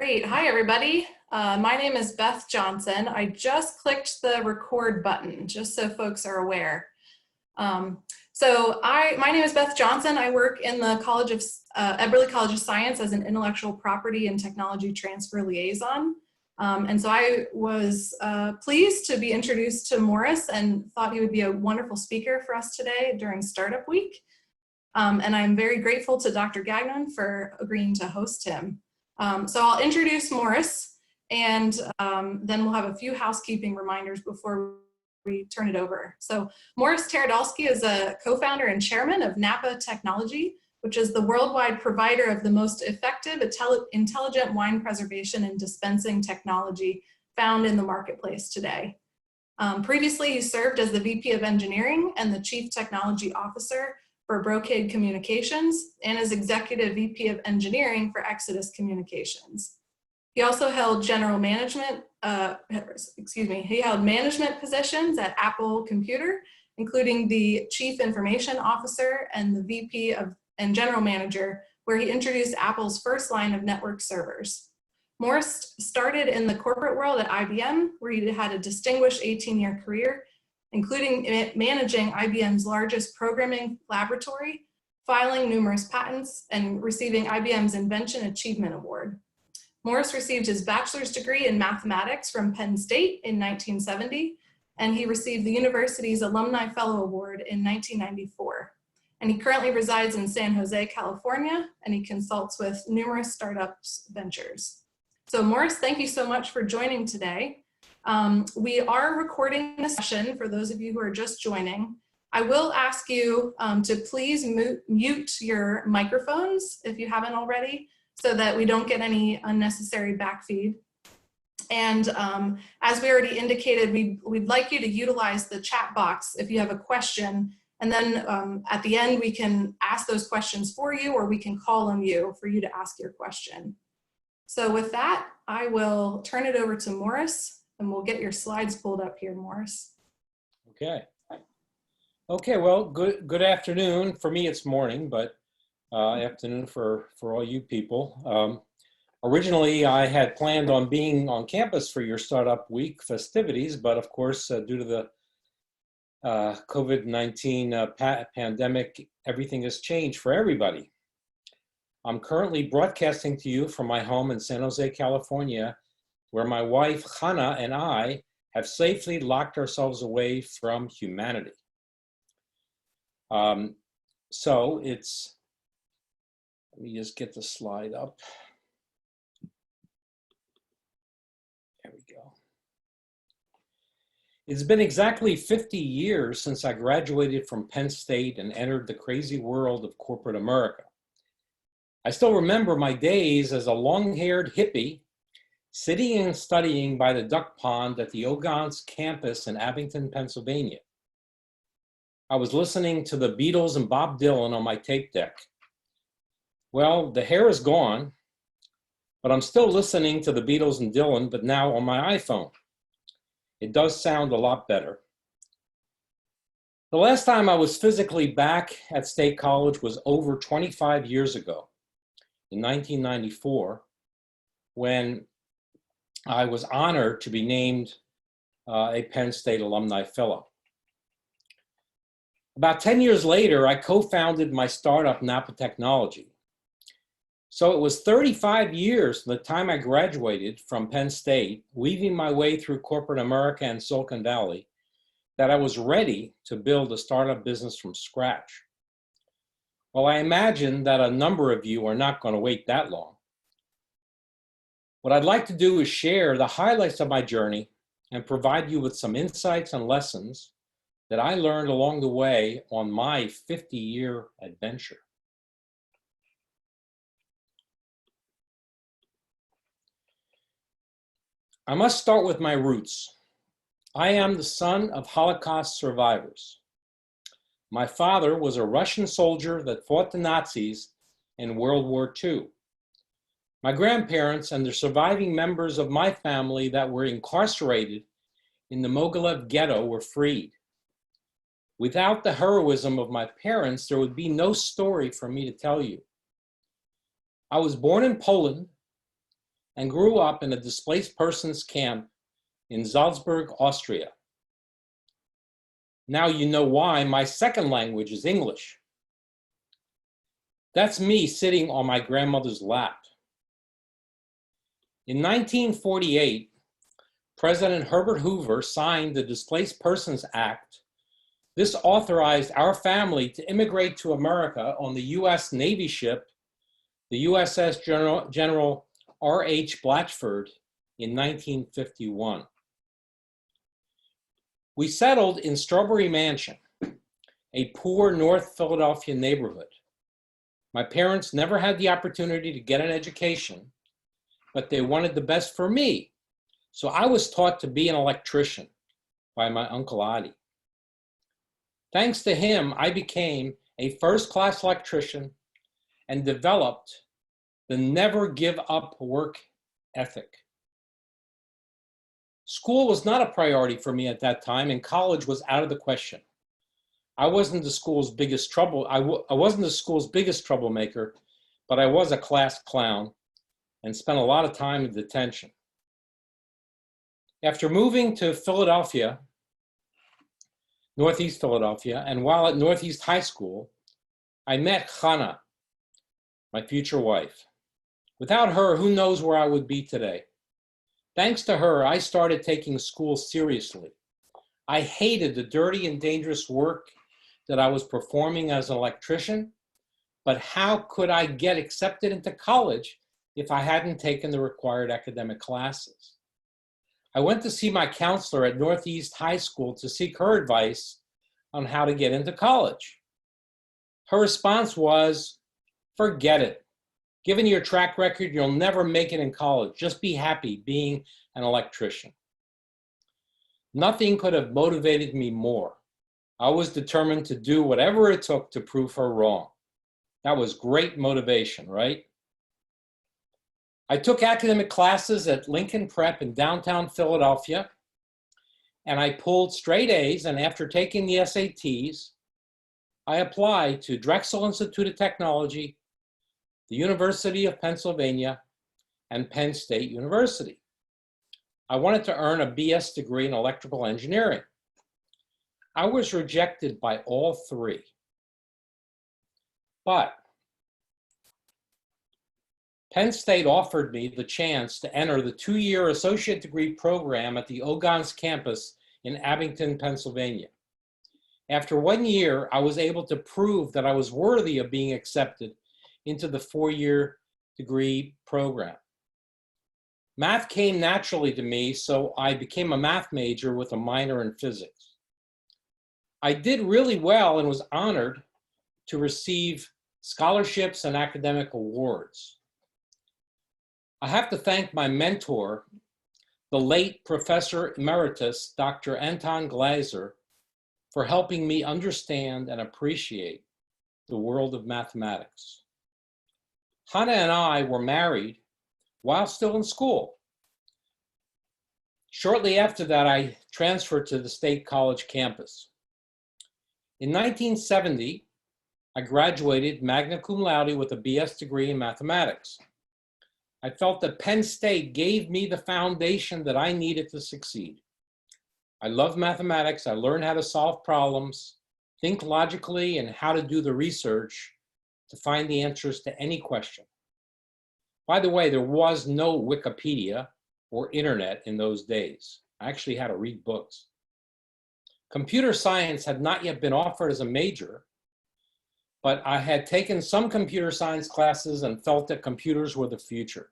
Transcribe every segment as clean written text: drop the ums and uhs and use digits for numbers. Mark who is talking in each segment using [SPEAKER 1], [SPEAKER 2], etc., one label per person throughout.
[SPEAKER 1] Great. Hi, everybody. My name is Beth Johnson. I just clicked the record button, just so folks are aware. My name is Beth Johnson. I work in the Eberly College of Science as an intellectual property and technology transfer liaison. I was pleased to be introduced to Morris and thought he would be a wonderful speaker for us today during Startup Week. And I'm very grateful to Dr. Gagnon for agreeing to host him. So I'll introduce Morris, and then we'll have a few housekeeping reminders before we turn it over. So Morris Taradalsky is a co-founder and chairman of Napa Technology, which is the worldwide provider of the most effective intelligent wine preservation and dispensing technology found in the marketplace today. Previously, he served as the VP of Engineering and the Chief Technology Officer for Brocade Communications and as Executive VP of Engineering for Exodus Communications. He also held management positions at Apple Computer, including the Chief Information Officer and the VP and General Manager, where he introduced Apple's first line of network servers. Morris started in the corporate world at IBM, where he had a distinguished 18-year career, including managing IBM's largest programming laboratory, filing numerous patents, and receiving IBM's Invention Achievement Award. Morris received his bachelor's degree in mathematics from Penn State in 1970, and he received the university's Alumni Fellow Award in 1994. And he currently resides in San Jose, California, and he consults with numerous startups ventures. So Morris, thank you so much for joining today. We are recording the session for those of you who are just joining. I will ask you to please mute your microphones if you haven't already, so that we don't get any unnecessary backfeed. And as we already indicated, we'd like you to utilize the chat box if you have a question, and then at the end we can ask those questions for you, or we can call on you for you to ask your question. So with that, I will turn it over to Morris. And we'll get your slides pulled up here, Morris.
[SPEAKER 2] Okay, well, good afternoon. For me, it's morning, but afternoon for all you people. Originally, I had planned on being on campus for your Startup Week festivities, but of course, due to the COVID-19 pandemic, everything has changed for everybody. I'm currently broadcasting to you from my home in San Jose, California, where my wife, Hannah, and I have safely locked ourselves away from humanity. Let me just get the slide up. There we go. It's been exactly 50 years since I graduated from Penn State and entered the crazy world of corporate America. I still remember my days as a long-haired hippie sitting and studying by the duck pond at the Ogons campus in Abington, Pennsylvania. I was listening to the Beatles and Bob Dylan on my tape deck. Well, the hair is gone, but I'm still listening to the Beatles and Dylan, but now on my iPhone. It does sound a lot better. The last time I was physically back at State College was over 25 years ago, in 1994, when I was honored to be named a Penn State Alumni Fellow. About 10 years later, I co-founded my startup, Napa Technology. So it was 35 years from the time I graduated from Penn State, weaving my way through corporate America and Silicon Valley, that I was ready to build a startup business from scratch. Well, I imagine that a number of you are not going to wait that long. What I'd like to do is share the highlights of my journey and provide you with some insights and lessons that I learned along the way on my 50-year adventure. I must start with my roots. I am the son of Holocaust survivors. My father was a Russian soldier that fought the Nazis in World War II. My grandparents and the surviving members of my family that were incarcerated in the Mogilev ghetto were freed. Without the heroism of my parents, there would be no story for me to tell you. I was born in Poland and grew up in a displaced persons camp in Salzburg, Austria. Now you know why my second language is English. That's me sitting on my grandmother's lap. In 1948, President Herbert Hoover signed the Displaced Persons Act. This authorized our family to immigrate to America on the U.S. Navy ship, the USS General R.H. Blatchford, in 1951. We settled in Strawberry Mansion, a poor North Philadelphia neighborhood. My parents never had the opportunity to get an education, but they wanted the best for me. So I was taught to be an electrician by my Uncle Adi. Thanks to him, I became a first-class electrician and developed the never give up work ethic. School was not a priority for me at that time, and college was out of the question. I wasn't the school's biggest troublemaker, but I was a class clown and spent a lot of time in detention. After moving to Philadelphia, Northeast Philadelphia, and while at Northeast High School, I met Hannah, my future wife. Without her, who knows where I would be today? Thanks to her, I started taking school seriously. I hated the dirty and dangerous work that I was performing as an electrician, but how could I get accepted into college if I hadn't taken the required academic classes? I went to see my counselor at Northeast High School to seek her advice on how to get into college. Her response was, forget it. Given your track record, you'll never make it in college. Just be happy being an electrician. Nothing could have motivated me more. I was determined to do whatever it took to prove her wrong. That was great motivation, right? I took academic classes at Lincoln Prep in downtown Philadelphia, and I pulled straight A's, and after taking the SATs, I applied to Drexel Institute of Technology, the University of Pennsylvania, and Penn State University. I wanted to earn a BS degree in electrical engineering. I was rejected by all three. But Penn State offered me the chance to enter the 2-year associate degree program at the Ogons campus in Abington, Pennsylvania. After 1 year, I was able to prove that I was worthy of being accepted into the 4-year degree program. Math came naturally to me, so I became a math major with a minor in physics. I did really well and was honored to receive scholarships and academic awards. I have to thank my mentor, the late Professor Emeritus, Dr. Anton Glaser, for helping me understand and appreciate the world of mathematics. Hannah and I were married while still in school. Shortly after that, I transferred to the State College campus. In 1970, I graduated magna cum laude with a BS degree in mathematics. I felt that Penn State gave me the foundation that I needed to succeed. I love mathematics. I learned how to solve problems, think logically, and how to do the research to find the answers to any question. By the way, there was no Wikipedia or internet in those days. I actually had to read books. Computer science had not yet been offered as a major, but I had taken some computer science classes and felt that computers were the future.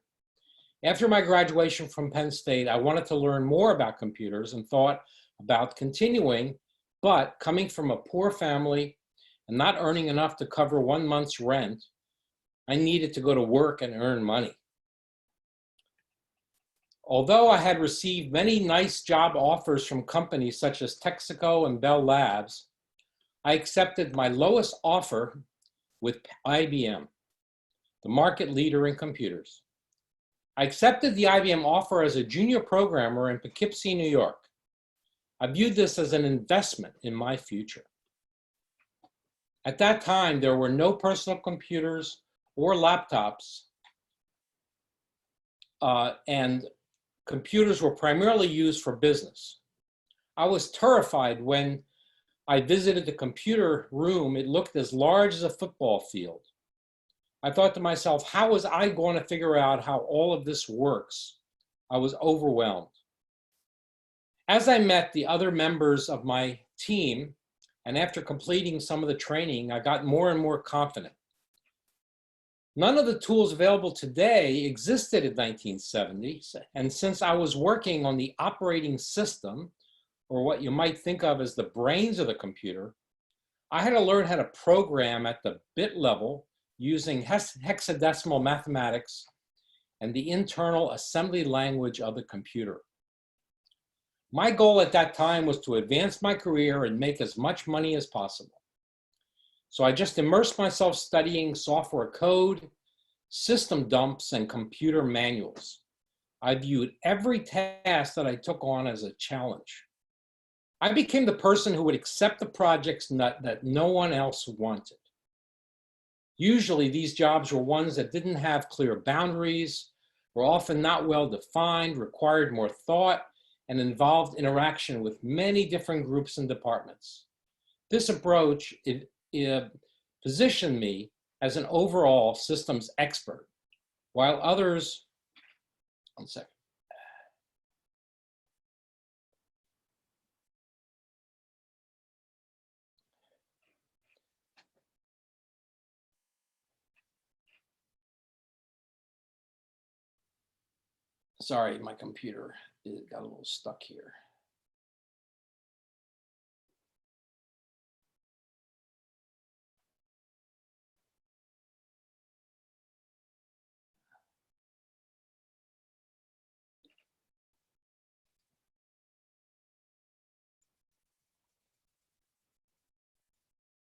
[SPEAKER 2] After my graduation from Penn State, I wanted to learn more about computers and thought about continuing, but coming from a poor family and not earning enough to cover 1 month's rent, I needed to go to work and earn money. Although I had received many nice job offers from companies such as Texaco and Bell Labs, I accepted my lowest offer with IBM, the market leader in computers. I accepted the IBM offer as a junior programmer in Poughkeepsie, New York. I viewed this as an investment in my future. At that time, there were no personal computers or laptops and computers were primarily used for business. I was terrified when I visited the computer room. It looked as large as a football field. I thought to myself, how was I going to figure out how all of this works? I was overwhelmed. As I met the other members of my team, and after completing some of the training, I got more and more confident. None of the tools available today existed in the 1970s, and since I was working on the operating system, or what you might think of as the brains of the computer, I had to learn how to program at the bit level using hexadecimal mathematics and the internal assembly language of the computer. My goal at that time was to advance my career and make as much money as possible. So I just immersed myself studying software code, system dumps, and computer manuals. I viewed every task that I took on as a challenge. I became the person who would accept the projects that no one else wanted. Usually these jobs were ones that didn't have clear boundaries, were often not well defined, required more thought, and involved interaction with many different groups and departments. This approach positioned me as an overall systems expert, while others, one second. Sorry, my computer got a little stuck here.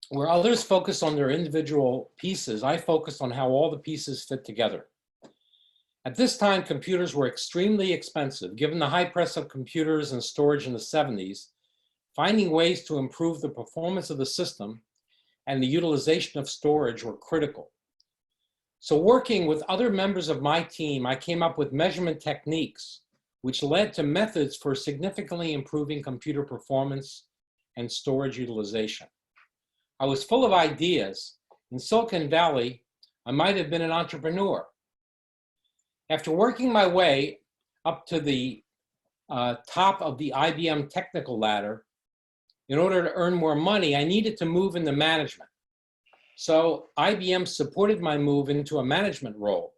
[SPEAKER 2] Where others focus on their individual pieces, I focused on how all the pieces fit together. At this time, computers were extremely expensive. Given the high price of computers and storage in the 70s, finding ways to improve the performance of the system and the utilization of storage were critical. So working with other members of my team, I came up with measurement techniques, which led to methods for significantly improving computer performance and storage utilization. I was full of ideas. In Silicon Valley, I might have been an entrepreneur. After working my way up to the top of the IBM technical ladder, in order to earn more money, I needed to move into management. So IBM supported my move into a management role.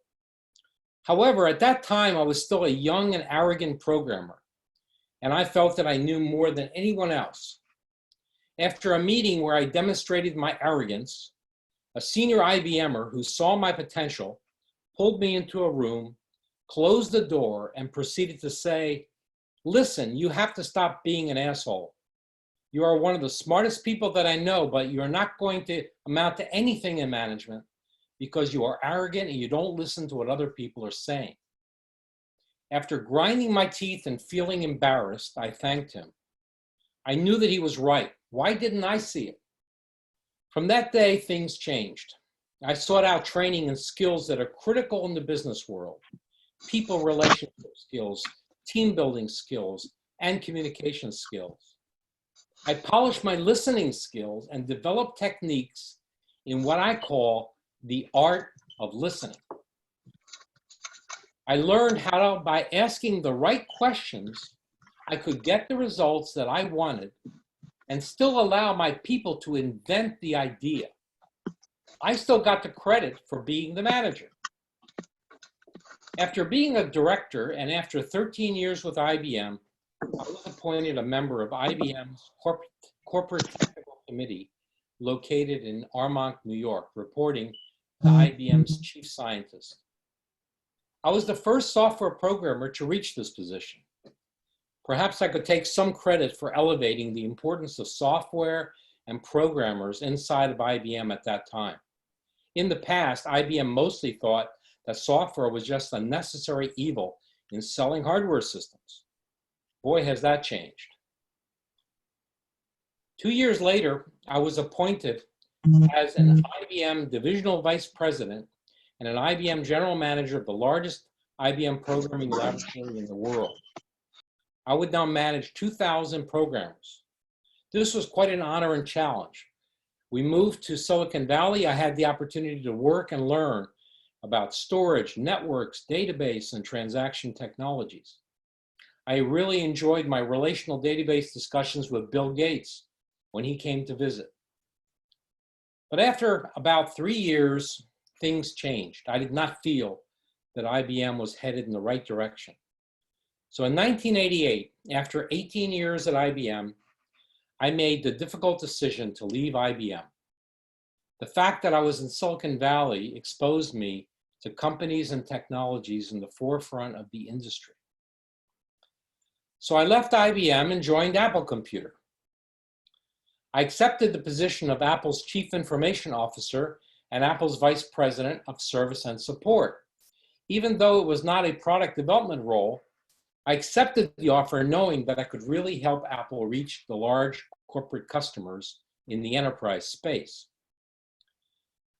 [SPEAKER 2] However, at that time, I was still a young and arrogant programmer, and I felt that I knew more than anyone else. After a meeting where I demonstrated my arrogance, a senior IBMer who saw my potential pulled me into a room, closed the door, and proceeded to say, "Listen, you have to stop being an asshole. You are one of the smartest people that I know, but you're not going to amount to anything in management because you are arrogant and you don't listen to what other people are saying." After grinding my teeth and feeling embarrassed, I thanked him. I knew that he was right. Why didn't I see it? From that day, things changed. I sought out training and skills that are critical in the business world: people relationship skills, team building skills, and communication skills. I polished my listening skills and developed techniques in what I call the art of listening. I learned how, by asking the right questions, I could get the results that I wanted and still allow my people to invent the idea. I still got the credit for being the manager. After being a director and after 13 years with IBM, I was appointed a member of IBM's corporate technical committee located in Armonk, New York, reporting to IBM's chief scientist. I was the first software programmer to reach this position. Perhaps I could take some credit for elevating the importance of software and programmers inside of IBM at that time. In the past, IBM mostly thought that software was just a necessary evil in selling hardware systems. Boy, has that changed. 2 years later, I was appointed as an IBM divisional vice president and an IBM general manager of the largest IBM programming laboratory in the world. I would now manage 2,000 programmers. This was quite an honor and challenge. We moved to Silicon Valley. I had the opportunity to work and learn about storage, networks, database, and transaction technologies. I really enjoyed my relational database discussions with Bill Gates when he came to visit. But after about 3 years, things changed. I did not feel that IBM was headed in the right direction. So in 1988, after 18 years at IBM, I made the difficult decision to leave IBM. The fact that I was in Silicon Valley exposed me to companies and technologies in the forefront of the industry. So I left IBM and joined Apple Computer. I accepted the position of Apple's Chief Information Officer and Apple's Vice President of Service and Support. Even though it was not a product development role, I accepted the offer knowing that I could really help Apple reach the large corporate customers in the enterprise space.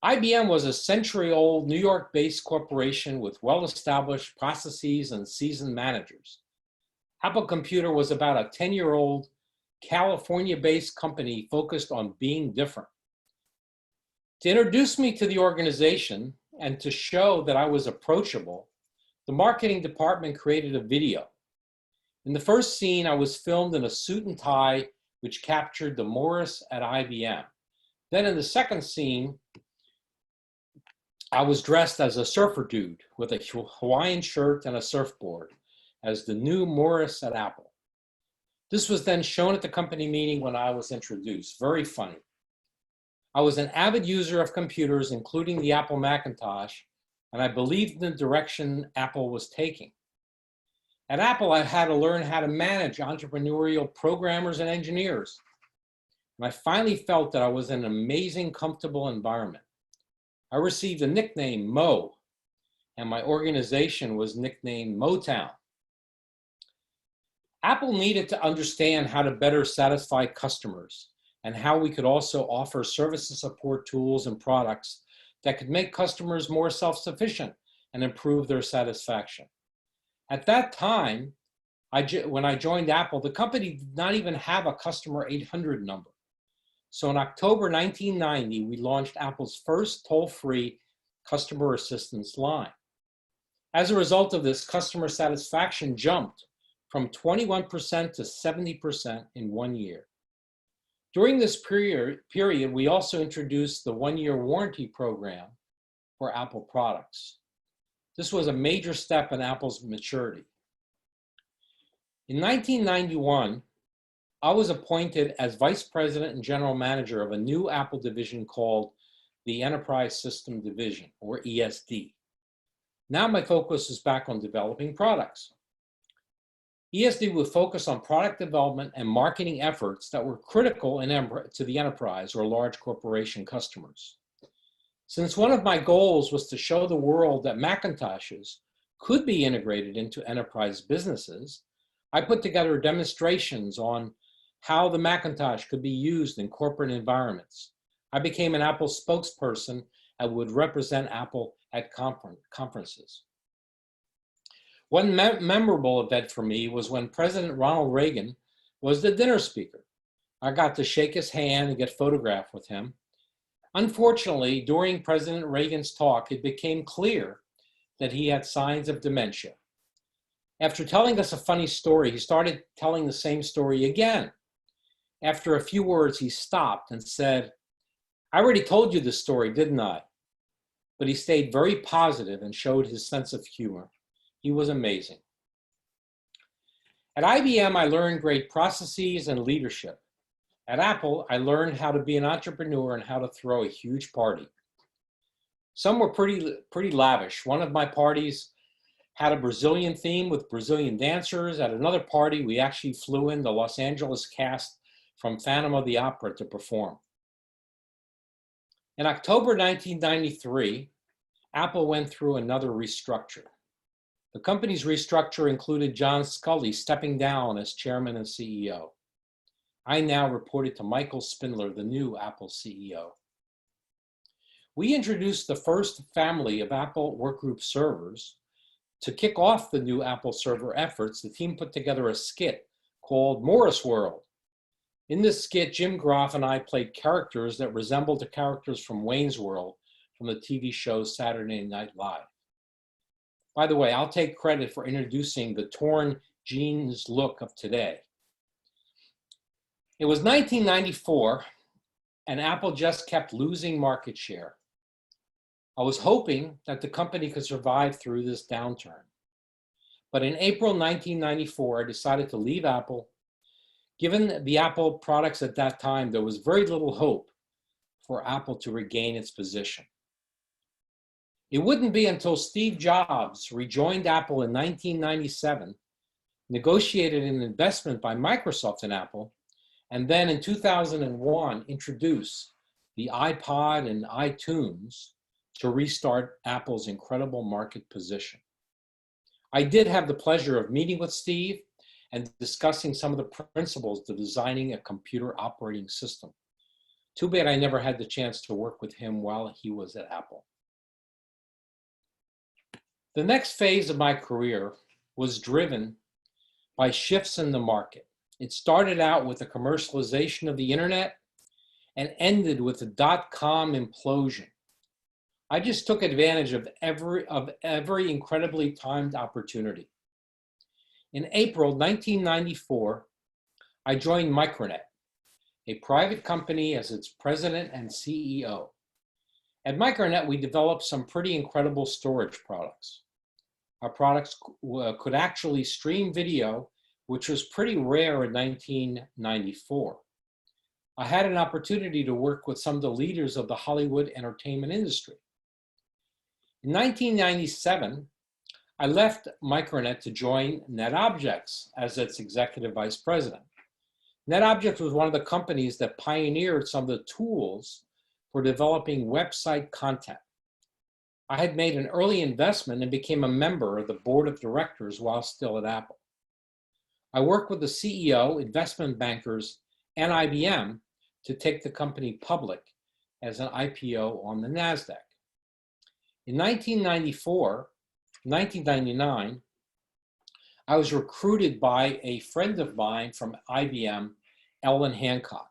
[SPEAKER 2] IBM was a century-old New York-based corporation with well-established processes and seasoned managers. Apple Computer was about a 10-year-old California-based company focused on being different. To introduce me to the organization and to show that I was approachable, the marketing department created a video. In the first scene, I was filmed in a suit and tie, which captured the Morris at IBM. Then in the second scene, I was dressed as a surfer dude with a Hawaiian shirt and a surfboard as the new Morris at Apple. This was then shown at the company meeting when I was introduced. Very funny. I was an avid user of computers, including the Apple Macintosh, and I believed in the direction Apple was taking. At Apple, I had to learn how to manage entrepreneurial programmers and engineers. And I finally felt that I was in an amazing, comfortable environment. I received a nickname, Mo, and my organization was nicknamed Motown. Apple needed to understand how to better satisfy customers and how we could also offer service and support tools and products that could make customers more self-sufficient and improve their satisfaction. At that time, when I joined Apple, the company did not even have a customer 800 number. So in October 1990, we launched Apple's first toll-free customer assistance line. As a result of this, customer satisfaction jumped from 21% to 70% in 1 year. During this period, we also introduced the one-year warranty program for Apple products. This was a major step in Apple's maturity. In 1991, I was appointed as Vice President and General Manager of a new Apple division called the Enterprise System Division, or ESD. Now my focus is back on developing products. ESD would focus on product development and marketing efforts that were critical to the enterprise or large corporation customers. Since one of my goals was to show the world that Macintoshes could be integrated into enterprise businesses, I put together demonstrations on how the Macintosh could be used in corporate environments. I became an Apple spokesperson and would represent Apple at conferences. One memorable event for me was when President Ronald Reagan was the dinner speaker. I got to shake his hand and get photographed with him. Unfortunately, during President Reagan's talk, it became clear that he had signs of dementia. After telling us a funny story, he started telling the same story again. After a few words, he stopped and said, "I already told you this story, didn't I?" But he stayed very positive and showed his sense of humor. He was amazing. At IBM, I learned great processes and leadership. At Apple, I learned how to be an entrepreneur and how to throw a huge party. Some were pretty lavish. One of my parties had a Brazilian theme with Brazilian dancers. At another party, we actually flew in the Los Angeles cast from Phantom of the Opera to perform. In October 1993, Apple went through another restructure. The company's restructure included John Sculley stepping down as chairman and CEO. I now reported to Michael Spindler, the new Apple CEO. We introduced the first family of Apple Workgroup servers, To kick off the new Apple server efforts, the team put together a skit called Morris World. In this skit, Jim Groff and I played characters that resembled the characters from Wayne's World from the TV show Saturday Night Live. By the way, I'll take credit for introducing the torn jeans look of today. It was 1994, and Apple just kept losing market share. I was hoping that the company could survive through this downturn. But in April 1994, I decided to leave Apple. Given the Apple products at that time, there was very little hope for Apple to regain its position. It wouldn't be until Steve Jobs rejoined Apple in 1997, negotiated an investment by Microsoft in Apple, and then in 2001 introduced the iPod and iTunes to restart Apple's incredible market position. I did have the pleasure of meeting with Steve and discussing some of the principles to designing a computer operating system. Too bad I never had the chance to work with him while he was at Apple. The next phase of my career was driven by shifts in the market. It started out with the commercialization of the internet and ended with the dot-com implosion. I just took advantage of every incredibly timed opportunity. In April 1994, I joined Micronet, a private company, as its president and CEO. At Micronet, we developed some pretty incredible storage products. Our products could actually stream video, which was pretty rare in 1994. I had an opportunity to work with some of the leaders of the Hollywood entertainment industry. In 1997, I left Micronet to join NetObjects as its executive vice president. NetObjects was one of the companies that pioneered some of the tools for developing website content. I had made an early investment and became a member of the board of directors while still at Apple. I worked with the CEO, investment bankers, and IBM to take the company public as an IPO on the NASDAQ. In 1999, I was recruited by a friend of mine from IBM, Ellen Hancock,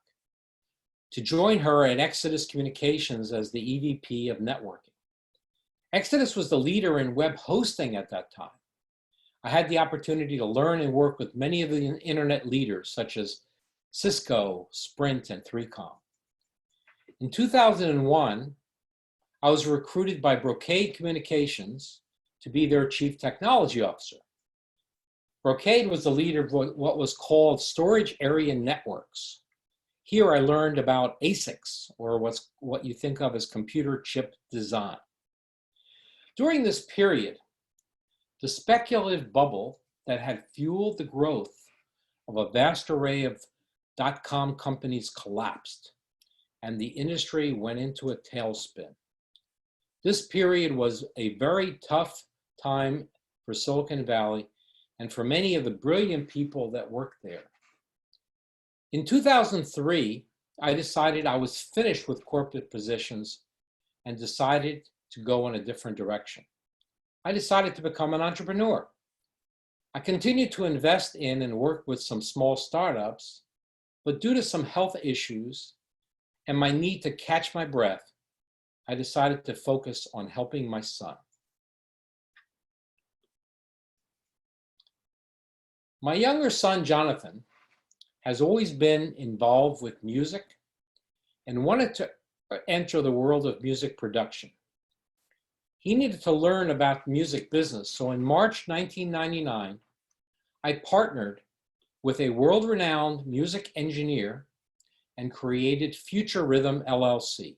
[SPEAKER 2] to join her at Exodus Communications as the EVP of networking. Exodus was the leader in web hosting at that time. I had the opportunity to learn and work with many of the internet leaders, such as Cisco, Sprint, and 3Com. In 2001, I was recruited by Brocade Communications to be their chief technology officer. Brocade was the leader of what was called storage area networks. Here I learned about ASICs, or what you think of as computer chip design. During this period, the speculative bubble that had fueled the growth of a vast array of dot-com companies collapsed, and the industry went into a tailspin. This period was a very tough time for Silicon Valley and for many of the brilliant people that worked there. In 2003, I decided I was finished with corporate positions and decided to go in a different direction. I decided to become an entrepreneur. I continued to invest in and work with some small startups, but due to some health issues and my need to catch my breath, I decided to focus on helping my son. My younger son, Jonathan, has always been involved with music and wanted to enter the world of music production. He needed to learn about music business, so in March 1999, I partnered with a world-renowned music engineer and created Future Rhythm LLC.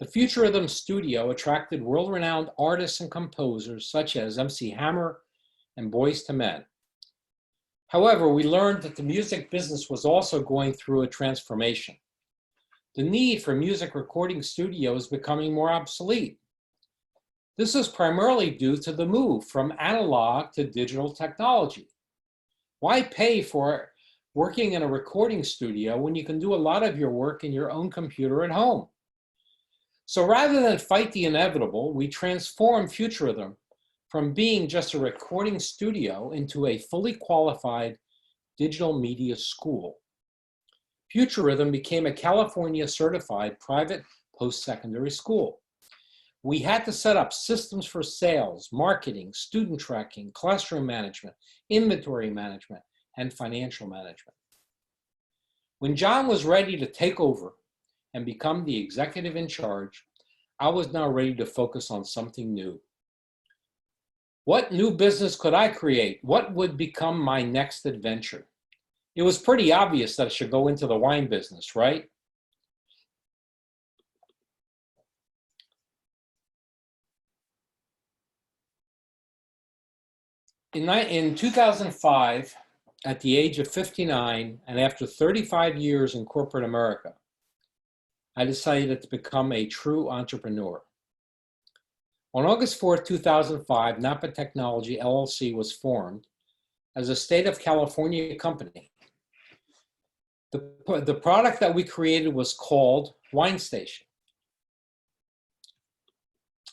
[SPEAKER 2] The Future Rhythm studio attracted world-renowned artists and composers such as MC Hammer and Boyz II Men. However, we learned that the music business was also going through a transformation. The need for music recording studios was becoming more obsolete. This was primarily due to the move from analog to digital technology. Why pay for working in a recording studio when you can do a lot of your work in your own computer at home? So rather than fight the inevitable, we transformed Future Rhythm from being just a recording studio into a fully qualified digital media school. Futurism became a California certified private post-secondary school. We had to set up systems for sales, marketing, student tracking, classroom management, inventory management, and financial management. When John was ready to take over and become the executive in charge, I was now ready to focus on something new. What new business could I create? What would become my next adventure? It was pretty obvious that I should go into the wine business, right? In 2005, at the age of 59, and after 35 years in corporate America, I decided to become a true entrepreneur. On August 4th, 2005, Napa Technology, LLC was formed as a state of California company. The product that we created was called Wine Station.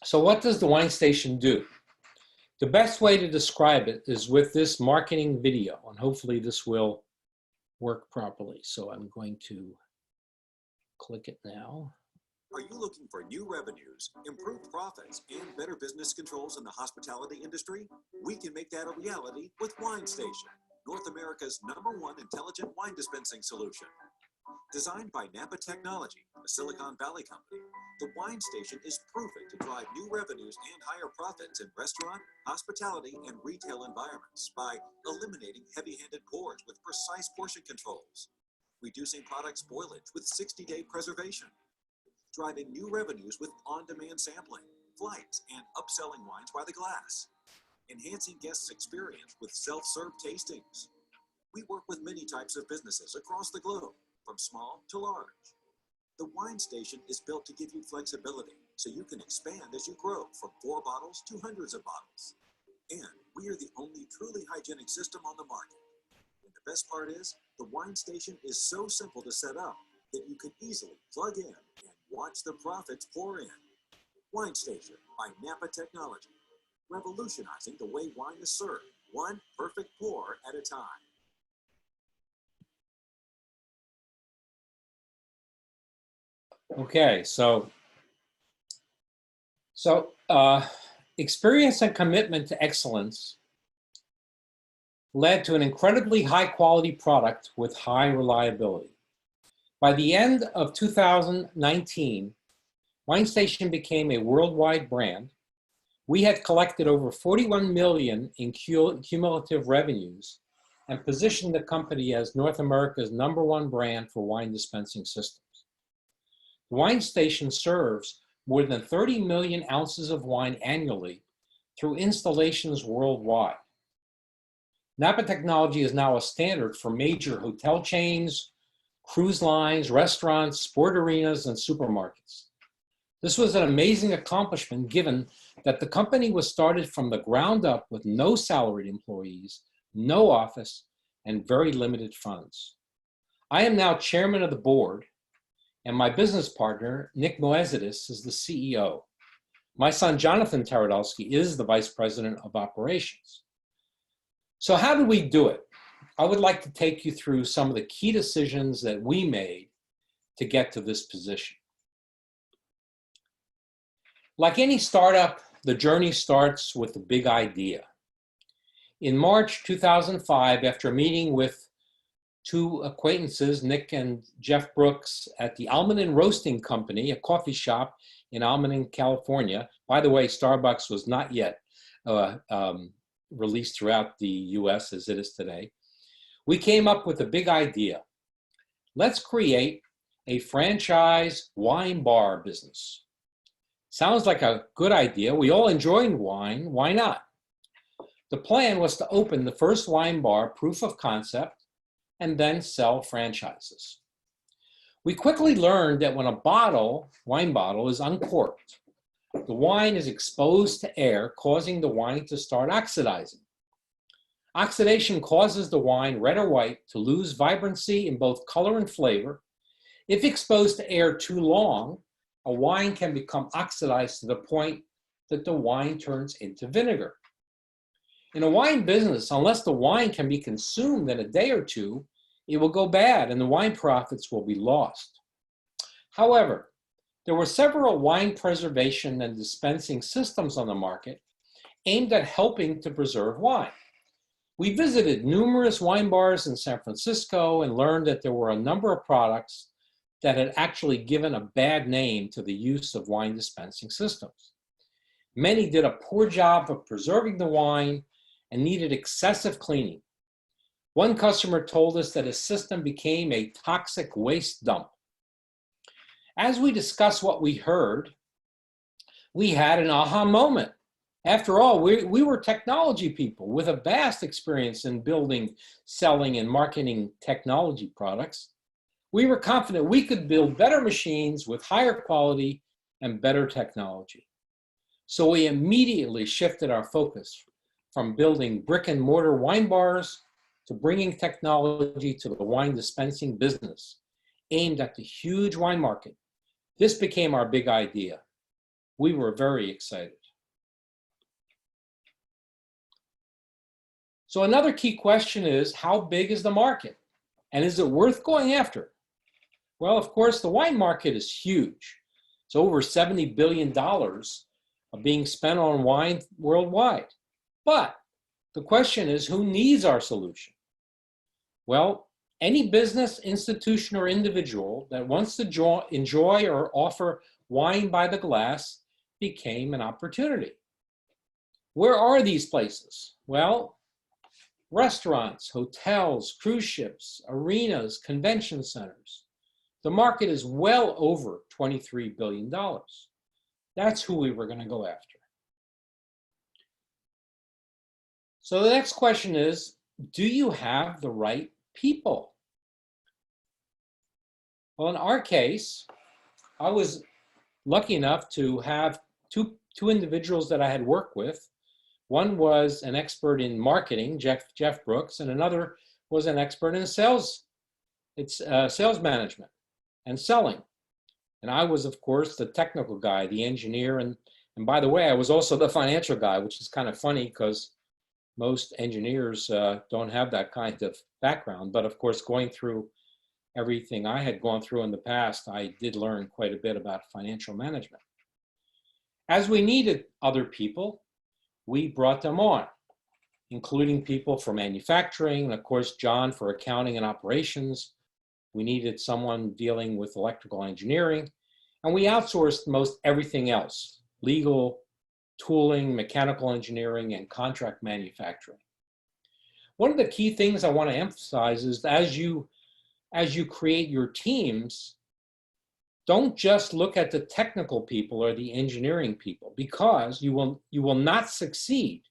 [SPEAKER 2] So what does the Wine Station do? The best way to describe it is with this marketing video, and hopefully this will work properly. So I'm going to click it now.
[SPEAKER 3] Are you looking for new revenues, improved profits, and better business controls in the hospitality industry? We can make that a reality with Wine Station, North America's #1 intelligent wine dispensing solution. Designed by Napa Technology, a Silicon Valley company, the Wine Station is proven to drive new revenues and higher profits in restaurant, hospitality, and retail environments by eliminating heavy-handed pours with precise portion controls, reducing product spoilage with 60-day preservation, driving new revenues with on-demand sampling, flights, and upselling wines by the glass, enhancing guests' experience with self-serve tastings. We work with many types of businesses across the globe, from small to large. The Wine Station is built to give you flexibility so you can expand as you grow from 4 bottles to hundreds of bottles. And we are the only truly hygienic system on the market. And the best part is, the Wine Station is so simple to set up that you can easily plug in and watch the profits pour in. Wine Station by Napa Technology, revolutionizing the way wine is served, one perfect pour at a time.
[SPEAKER 2] Okay, so experience and commitment to excellence led to an incredibly high quality product with high reliability. By the end of 2019, Wine Station became a worldwide brand. We had collected over 41 million in cumulative revenues and positioned the company as North America's #1 brand for wine dispensing systems. The Wine Station serves more than 30 million ounces of wine annually through installations worldwide. Napa Technology is now a standard for major hotel chains, cruise lines, restaurants, sport arenas, and supermarkets. This was an amazing accomplishment given that the company was started from the ground up with no salaried employees, no office, and very limited funds. I am now chairman of the board, and my business partner, Nick Moesidis, is the CEO. My son, Jonathan Taradalsky, is the vice president of operations. So how did we do it? I would like to take you through some of the key decisions that we made to get to this position. Like any startup, the journey starts with a big idea. In March 2005, after a meeting with 2 acquaintances, Nick and Jeff Brooks, at the Almaden Roasting Company, a coffee shop in Almaden, California. By the way, Starbucks was not yet released throughout the US as it is today. We came up with a big idea. Let's create a franchise wine bar business. Sounds like a good idea. We all enjoy wine. Why not? The plan was to open the first wine bar proof of concept and then sell franchises. We quickly learned that when a wine bottle is uncorked, the wine is exposed to air, causing the wine to start oxidizing. Oxidation causes the wine, red or white, to lose vibrancy in both color and flavor. If exposed to air too long, a wine can become oxidized to the point that the wine turns into vinegar. In a wine business, unless the wine can be consumed in a day or two, it will go bad and the wine profits will be lost. However, there were several wine preservation and dispensing systems on the market aimed at helping to preserve wine. We visited numerous wine bars in San Francisco and learned that there were a number of products that had actually given a bad name to the use of wine dispensing systems. Many did a poor job of preserving the wine and needed excessive cleaning. One customer told us that his system became a toxic waste dump. As we discussed what we heard, we had an aha moment. After all, we were technology people with a vast experience in building, selling, and marketing technology products. We were confident we could build better machines with higher quality and better technology. So we immediately shifted our focus from building brick and mortar wine bars to bringing technology to the wine dispensing business aimed at the huge wine market. This became our big idea. We were very excited. So another key question is, how big is the market? And is it worth going after? Well, of course, the wine market is huge. It's over $70 billion being spent on wine worldwide. But the question is, who needs our solution? Well, any business, institution, or individual that wants to enjoy or offer wine by the glass became an opportunity. Where are these places? Well, restaurants, hotels, cruise ships, arenas, convention centers. The market is well over $23 billion. That's who we were going to go after. So the next question is, do you have the right people? Well, in our case, I was lucky enough to have two individuals that I had worked with. One was an expert in marketing, Jeff Brooks, and another was an expert in sales management and selling. And I was, of course, the technical guy, the engineer, and by the way, I was also the financial guy, which is kind of funny because most engineers don't have that kind of background. But of course, going through everything I had gone through in the past, I did learn quite a bit about financial management. As we needed other people, we brought them on, including people for manufacturing, and of course, John for accounting and operations. We needed someone dealing with electrical engineering, and we outsourced most everything else: legal, tooling, mechanical engineering, and contract manufacturing. One of the key things I want to emphasize is that as you create your teams, don't just look at the technical people or the engineering people, because you will not succeed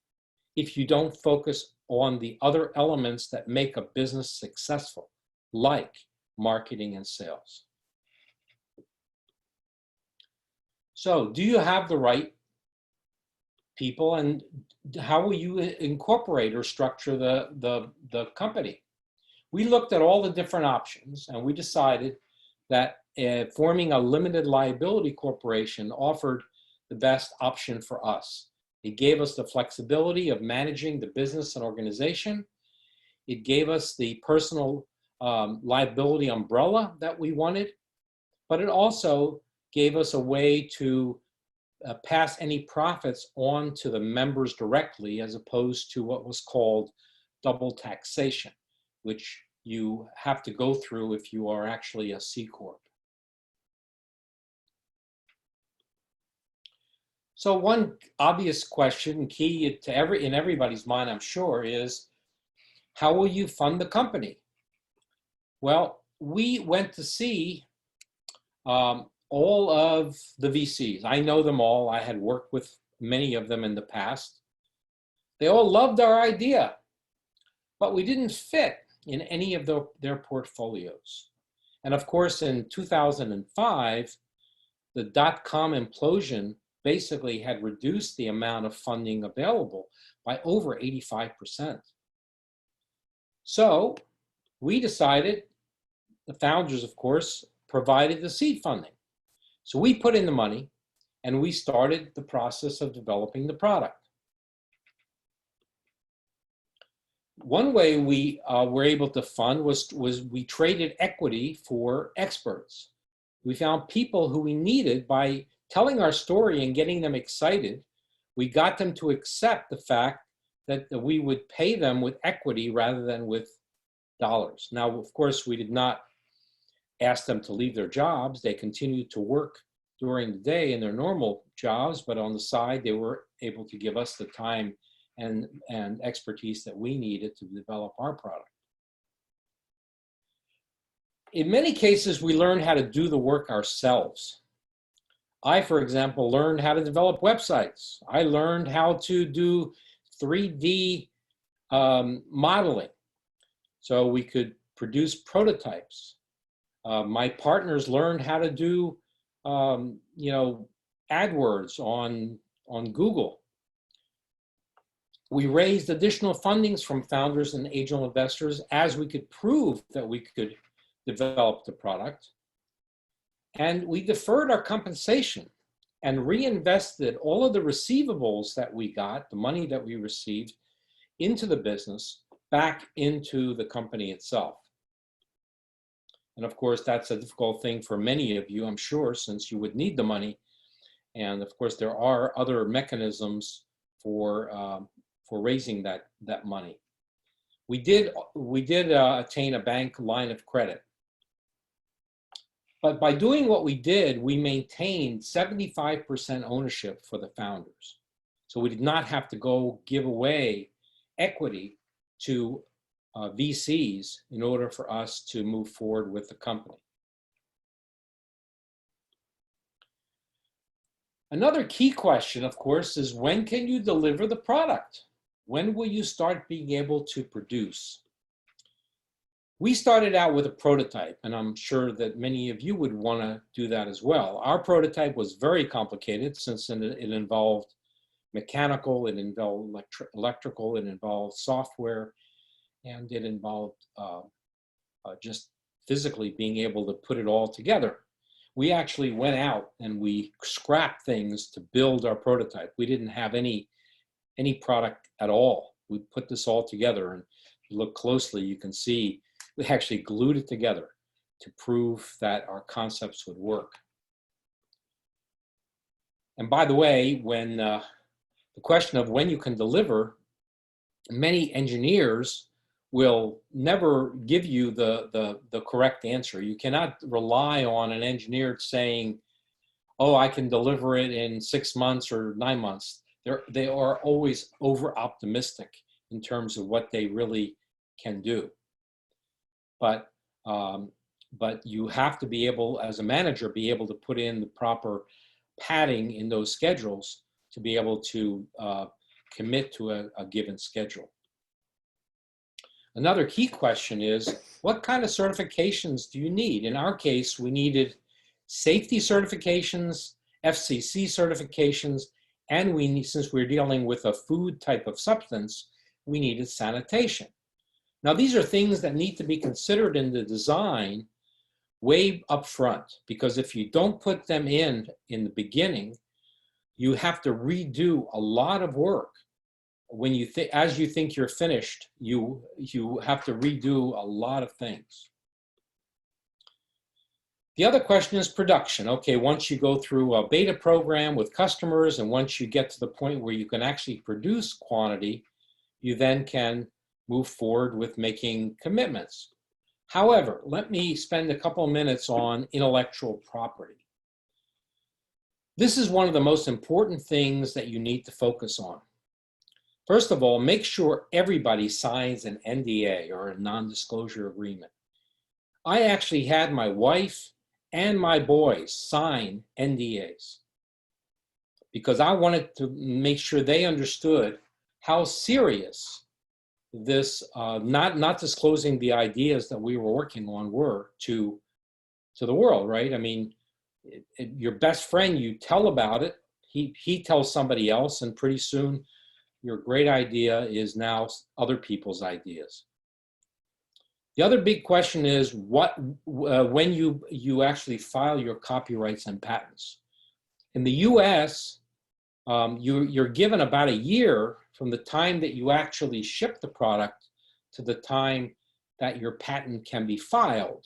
[SPEAKER 2] if you don't focus on the other elements that make a business successful, like marketing and sales. So, do you have the right people, and how will you incorporate or structure the company? We looked at all the different options, and we decided that forming a limited liability corporation offered the best option for us. It gave us the flexibility of managing the business and organization. It gave us the personal liability umbrella that we wanted, but it also gave us a way to pass any profits on to the members directly, as opposed to what was called double taxation, which you have to go through if you are actually a C Corp. So one obvious question, key to in everybody's mind, I'm sure, is how will you fund the company? Well, we went to see all of the VCs. I know them all. I had worked with many of them in the past. They all loved our idea, but we didn't fit in any of their portfolios. And of course, in 2005, the dot-com implosion basically had reduced the amount of funding available by over 85%. So we decided, the founders, of course, provided the seed funding. So we put in the money and we started the process of developing the product. One way we were able to fund was we traded equity for experts. We found people who we needed. By telling our story and getting them excited, we got them to accept the fact that we would pay them with equity rather than with dollars. Now, of course, we did not ask them to leave their jobs. They continued to work during the day in their normal jobs, but on the side, they were able to give us the time and expertise that we needed to develop our product. In many cases, we learned how to do the work ourselves. I, for example, learned how to develop websites. I learned how to do 3D modeling so we could produce prototypes. My partners learned how to do, AdWords on Google. We raised additional fundings from founders and angel investors as we could prove that we could develop the product. And we deferred our compensation and reinvested all of the receivables that we got, the money that we received, into the business, back into the company itself. And of course, that's a difficult thing for many of you, I'm sure, since you would need the money. And of course, there are other mechanisms for raising that money. We did attain a bank line of credit. But by doing what we did, we maintained 75% ownership for the founders. So we did not have to go give away equity to VCs in order for us to move forward with the company. Another key question, of course, is when can you deliver the product? When will you start being able to produce? We started out with a prototype, and I'm sure that many of you would want to do that as well. Our prototype was very complicated since it involved mechanical, it involved electrical, it involved software, and it involved just physically being able to put it all together. We actually went out and we scrapped things to build our prototype. We didn't have any product at all. We put this all together, and if you look closely, you can see we actually glued it together to prove that our concepts would work. And by the way, when the question of when you can deliver, many engineers will never give you the correct answer. You cannot rely on an engineer saying, oh, I can deliver it in 6 months or 9 months. They are always over-optimistic in terms of what they really can do. But you have to be able, as a manager, be able to put in the proper padding in those schedules to be able to commit to a given schedule. Another key question is, what kind of certifications do you need? In our case, we needed safety certifications, FCC certifications, and since we're dealing with a food type of substance, we needed sanitation. Now, these are things that need to be considered in the design way up front, because if you don't put them in the beginning, you have to redo a lot of work. When you as you think you're finished, you have to redo a lot of things. The other question is production. Okay, once you go through a beta program with customers, and once you get to the point where you can actually produce quantity, you then can move forward with making commitments. However, let me spend a couple of minutes on intellectual property. This is one of the most important things that you need to focus on. First of all, make sure everybody signs an NDA, or a non-disclosure agreement. I actually had my wife and my boys sign NDAs because I wanted to make sure they understood how serious this not disclosing the ideas that we were working on were to the world, right? I mean, your best friend, you tell about it, he tells somebody else, and pretty soon your great idea is now other people's ideas. The other big question is when you actually file your copyrights and patents. In the US, you're given about a year from the time that you actually ship the product to the time that your patent can be filed.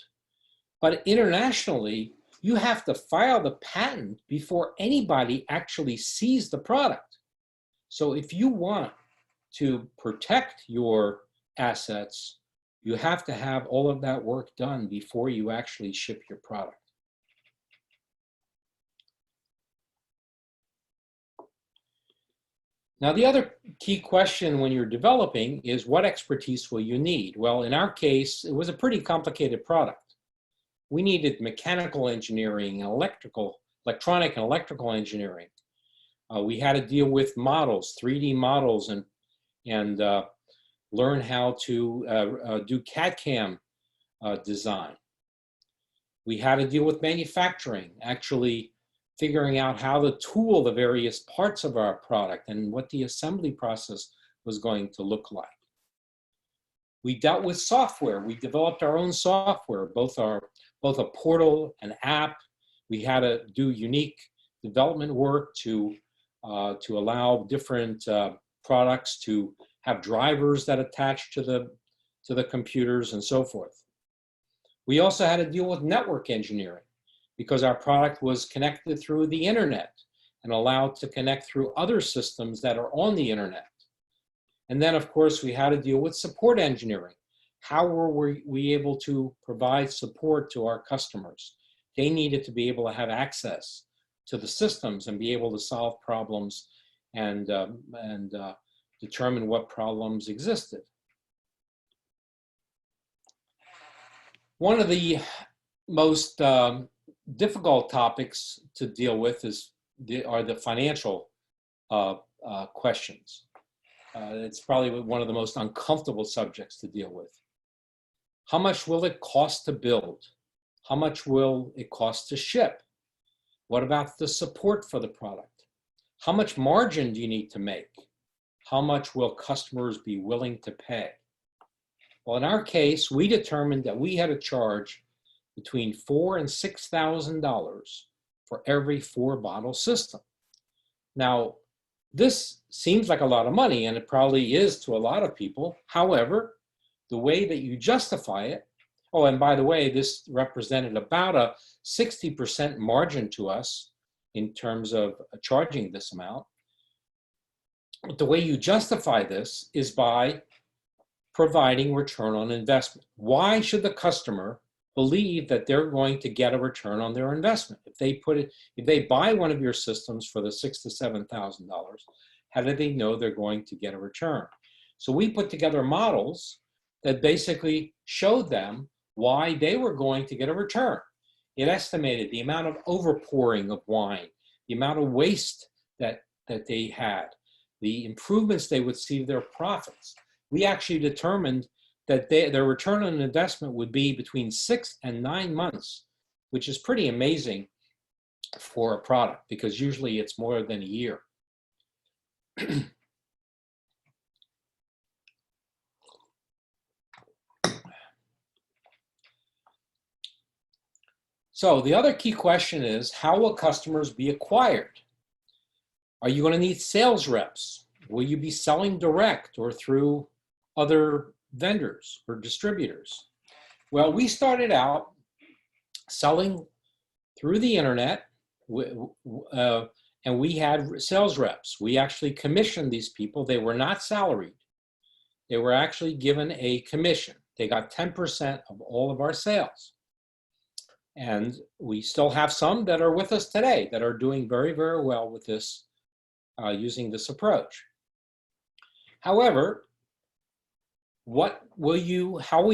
[SPEAKER 2] But internationally, you have to file the patent before anybody actually sees the product. So if you want to protect your assets, you have to have all of that work done before you actually ship your product. Now, the other key question when you're developing is what expertise will you need? Well, in our case, it was a pretty complicated product. We needed mechanical engineering, electronic and electrical engineering. We had to deal with models, 3D models, and learn how to do CAD/CAM design. We had to deal with manufacturing, actually figuring out how to tool the various parts of our product and what the assembly process was going to look like. We dealt with software. We developed our own software, both a portal, an app. We had to do unique development work to allow different products to have drivers that attach to the computers and so forth. We also had to deal with network engineering because our product was connected through the internet and allowed to connect through other systems that are on the internet. And then, of course, we had to deal with support engineering. How were we able to provide support to our customers? They needed to be able to have access to the systems and be able to solve problems and determine what problems existed. One of the most difficult topics to deal with are the financial questions. It's probably one of the most uncomfortable subjects to deal with. How much will it cost to build? How much will it cost to ship? What about the support for the product? How much margin do you need to make? How much will customers be willing to pay? Well, in our case, we determined that we had to charge between $4,000 and $6,000 for every 4-bottle system. Now, this seems like a lot of money, and it probably is to a lot of people. However, the way that you justify it, oh, and by the way, this represented about a 60% margin to us in terms of charging this amount. But the way you justify this is by providing return on investment. Why should the customer believe that they're going to get a return on their investment? If they buy one of your systems for the $6,000 to $7,000, how do they know they're going to get a return? So we put together models that basically showed them why they were going to get a return. It estimated the amount of overpouring of wine, the amount of waste that they had, the improvements they would see to their profits. We actually determined that their return on investment would be between 6 and 9 months, which is pretty amazing for a product because usually it's more than a year. So the other key question is, how will customers be acquired? Are you going to need sales reps? Will you be selling direct or through other vendors or distributors? Well, we started out selling through the internet, and we had sales reps. We actually commissioned these people. They were not salaried. They were actually given a commission. They got 10% of all of our sales. And we still have some that are with us today that are doing very, very well with this, using this approach. However, how will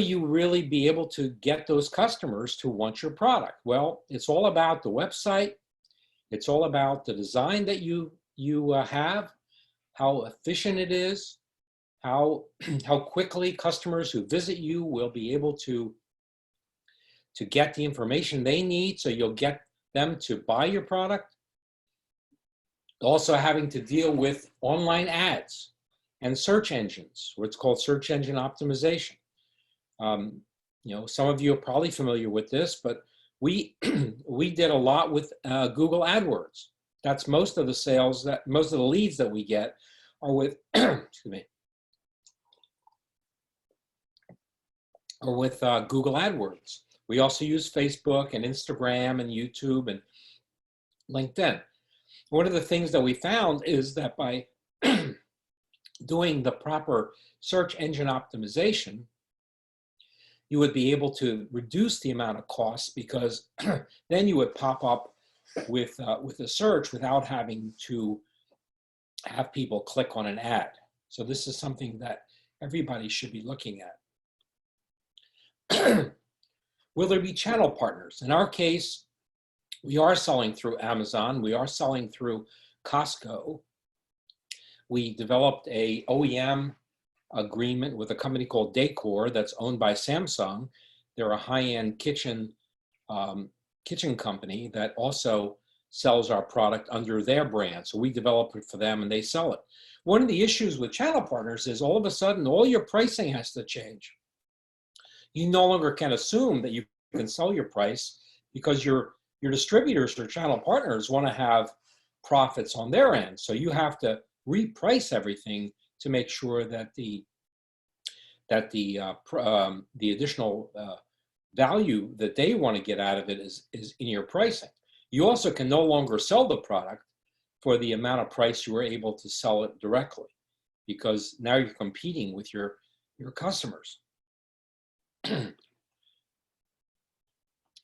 [SPEAKER 2] you really be able to get those customers to want your product? Well, it's all about the website. It's all about the design that you have, how efficient it is, how quickly customers who visit you will be able to get the information they need so you'll get them to buy your product. Also having to deal with online ads and search engines, what's called search engine optimization. Some of you are probably familiar with this, but we did a lot with Google AdWords. That's most of the leads that we get are with, excuse me. or with Google AdWords. We also use Facebook and Instagram and YouTube and LinkedIn. One of the things that we found is that by doing the proper search engine optimization, you would be able to reduce the amount of costs, because then you would pop up with a search without having to have people click on an ad. So this is something that everybody should be looking at. Will there be channel partners? In our case, we are selling through Amazon. We are selling through Costco. We developed a OEM agreement with a company called Decor that's owned by Samsung. They're a high-end kitchen company that also sells our product under their brand. So we develop it for them and they sell it. One of the issues with channel partners is all of a sudden all your pricing has to change. You no longer can assume that you can sell your price, because your distributors or channel partners want to have profits on their end. So you have to reprice everything to make sure that the additional value that they want to get out of it is in your pricing. You also can no longer sell the product for the amount of price you were able to sell it directly, because now you're competing with your customers.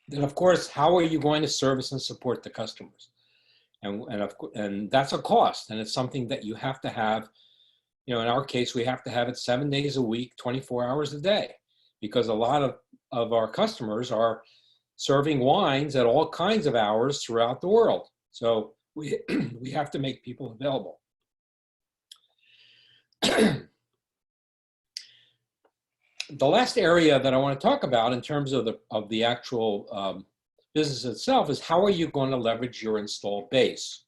[SPEAKER 2] Then, of course, how are you going to service and support the customers? And that's a cost, and it's something that you have to have. In our case, we have to have it 7 days a week, 24 hours a day, because a lot of our customers are serving wines at all kinds of hours throughout the world. So we have to make people available. The last area that I want to talk about in terms of the actual business itself is, how are you going to leverage your installed base?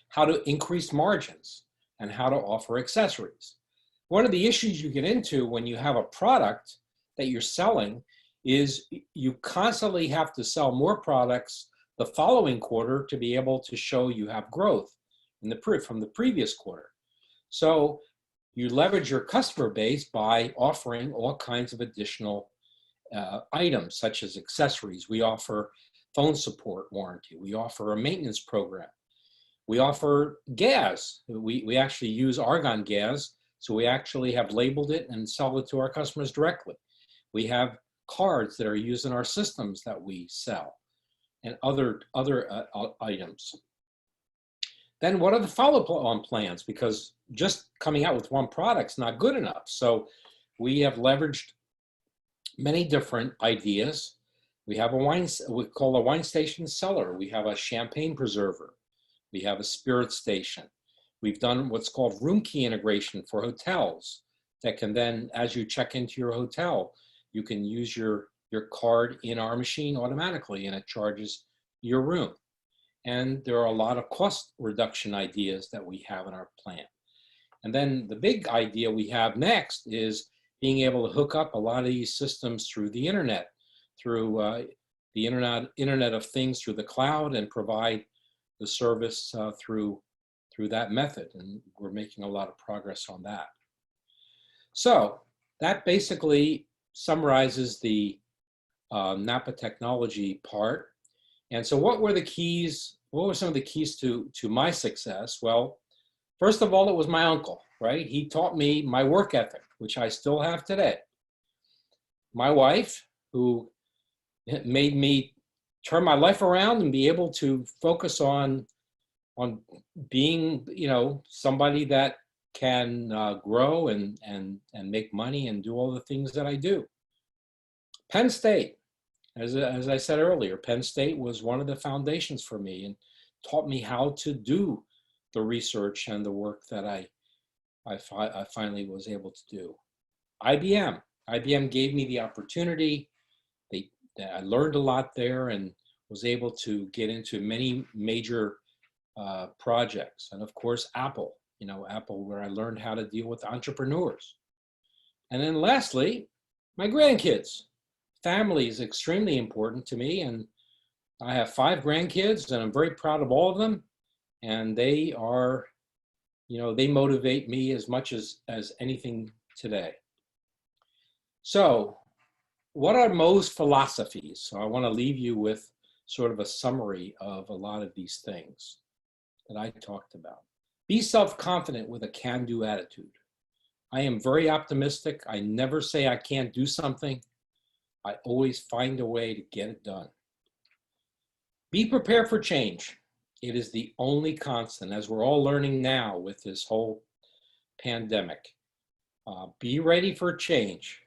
[SPEAKER 2] How to increase margins, and how to offer accessories. One of the issues you get into when you have a product that you're selling is you constantly have to sell more products the following quarter to be able to show you have growth from the previous quarter. So you leverage your customer base by offering all kinds of additional items, such as accessories. We offer phone support warranty. We offer a maintenance program. We offer gas. We actually use argon gas, so we actually have labeled it and sell it to our customers directly. We have cards that are used in our systems that we sell, and other items. Then what are the follow-on plans? Because just coming out with one product's not good enough. So we have leveraged many different ideas. We have we call a wine station cellar. We have a champagne preserver. We have a spirit station. We've done what's called room key integration for hotels that can then, as you check into your hotel, you can use your card in our machine automatically, and it charges your room. And there are a lot of cost reduction ideas that we have in our plan. And then the big idea we have next is being able to hook up a lot of these systems through the internet, through the Internet of Things, through the cloud, and provide the service through that method. And we're making a lot of progress on that. So that basically summarizes the Napa Technology part. And so what were the keys? What were some of the keys to my success? Well, first of all, it was my uncle, right? He taught me my work ethic, which I still have today. My wife, who made me turn my life around and be able to focus on being, somebody that can grow and make money and do all the things that I do. Penn State, as I said earlier, Penn State was one of the foundations for me and taught me how to do the research and the work that I finally was able to do. IBM gave me the opportunity. I learned a lot there and was able to get into many major projects. And of course, Apple, where I learned how to deal with entrepreneurs. And then lastly, my grandkids. Family is extremely important to me, and I have 5 grandkids, and I'm very proud of all of them. And they are, they motivate me as much as anything today. So what are most philosophies? So I want to leave you with sort of a summary of a lot of these things that I talked about. Be self-confident with a can-do attitude. I am very optimistic. I never say I can't do something. I always find a way to get it done. Be prepared for change. It is the only constant, as we're all learning now with this whole pandemic. Be ready for change.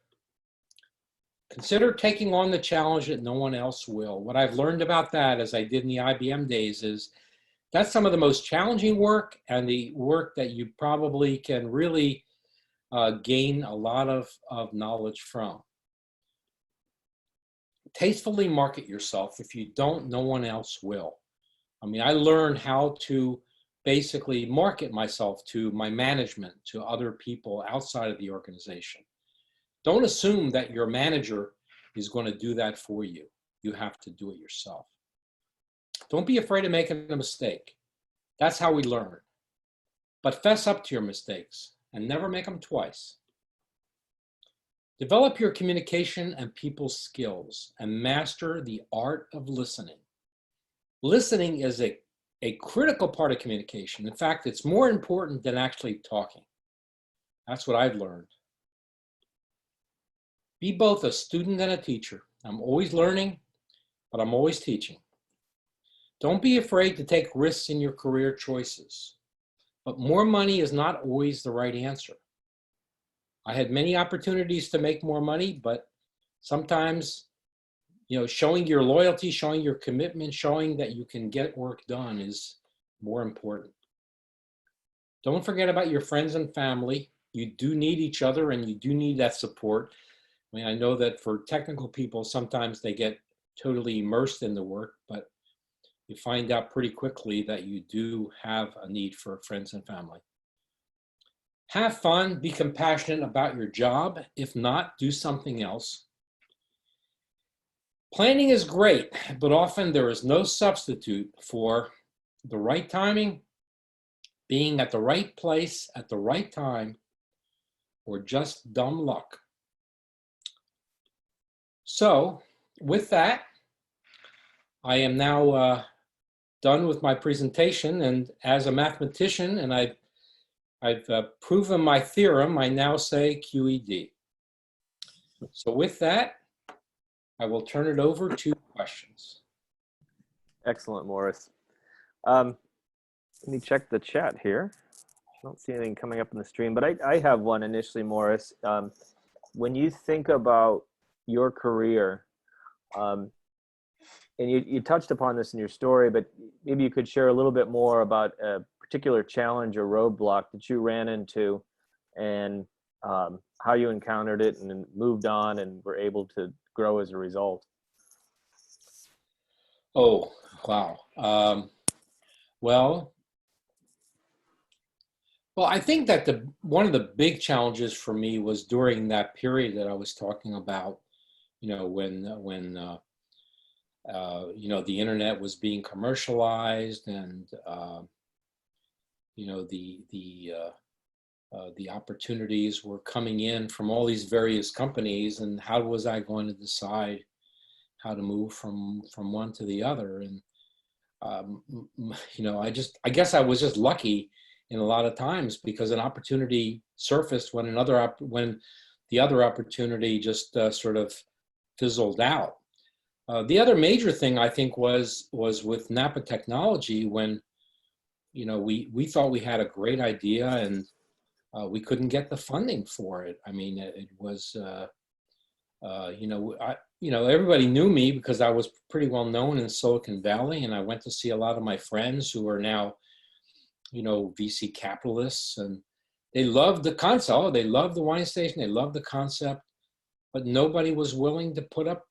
[SPEAKER 2] Consider taking on the challenge that no one else will. What I've learned about that, as I did in the IBM days, is that's some of the most challenging work, and the work that you probably can really gain a lot of knowledge from. Tastefully market yourself. If you don't, no one else will. I mean, I learned how to basically market myself to my management, to other people outside of the organization. Don't assume that your manager is going to do that for you. You have to do it yourself. Don't be afraid of making a mistake. That's how we learn. But fess up to your mistakes and never make them twice. Develop your communication and people skills and master the art of listening. Listening is a critical part of communication. In fact, it's more important than actually talking. That's what I've learned. Be both a student and a teacher. I'm always learning, but I'm always teaching. Don't be afraid to take risks in your career choices. But more money is not always the right answer. I had many opportunities to make more money, but sometimes, showing your loyalty, showing your commitment, showing that you can get work done is more important. Don't forget about your friends and family. You do need each other, and you do need that support. I mean, I know that for technical people, sometimes they get totally immersed in the work, but you find out pretty quickly that you do have a need for friends and family. Have fun, be compassionate about your job. If not, do something else. Planning is great, but often there is no substitute for the right timing, being at the right place at the right time, or just dumb luck. So with that, I am now done with my presentation, and as a mathematician, and I've proven my theorem, I now say QED. So with that, I will turn it over to questions.
[SPEAKER 4] Excellent, Morris. Let me check the chat here. I don't see anything coming up in the stream, but I have one initially, Morris. When you think about your career, and you touched upon this in your story, but maybe you could share a little bit more about a particular challenge or roadblock that you ran into, and how you encountered it and moved on and were able to grow as a result.
[SPEAKER 2] Oh, wow. Well, I think that one of the big challenges for me was during that period that I was talking about, when the internet was being commercialized, and the opportunities were coming in from all these various companies, and how was I going to decide how to move from one to the other? And I guess I was just lucky in a lot of times, because an opportunity surfaced when the other opportunity just sort of fizzled out. The other major thing I think was with Napa Technology, when we thought we had a great idea, and we couldn't get the funding for it. I mean, it was everybody knew me because I was pretty well known in Silicon Valley, and I went to see a lot of my friends who are now VC capitalists, and they loved the concept. Oh, they loved the wine station. They loved the concept, but nobody was willing to put up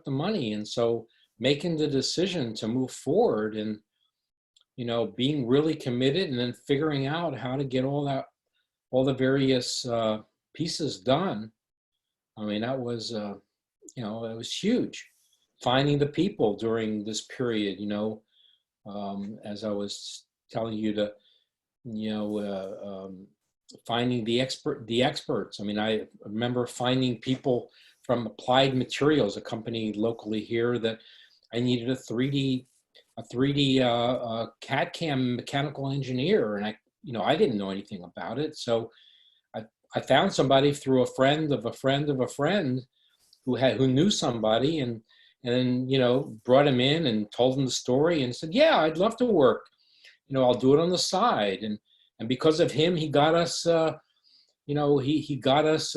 [SPEAKER 2] the money. And so making the decision to move forward, and being really committed, and then figuring out how to get all the various pieces done. I mean, that was it was huge. Finding the people during this period, as I was telling you, to finding the experts. I mean, I remember finding people from Applied Materials, a company locally here, that I needed a 3D CAD/CAM mechanical engineer, and I didn't know anything about it. So I found somebody through a friend of a friend of a friend who knew somebody, and then brought him in and told him the story and said, yeah, I'd love to work. I'll do it on the side. And because of him, he got us, he got us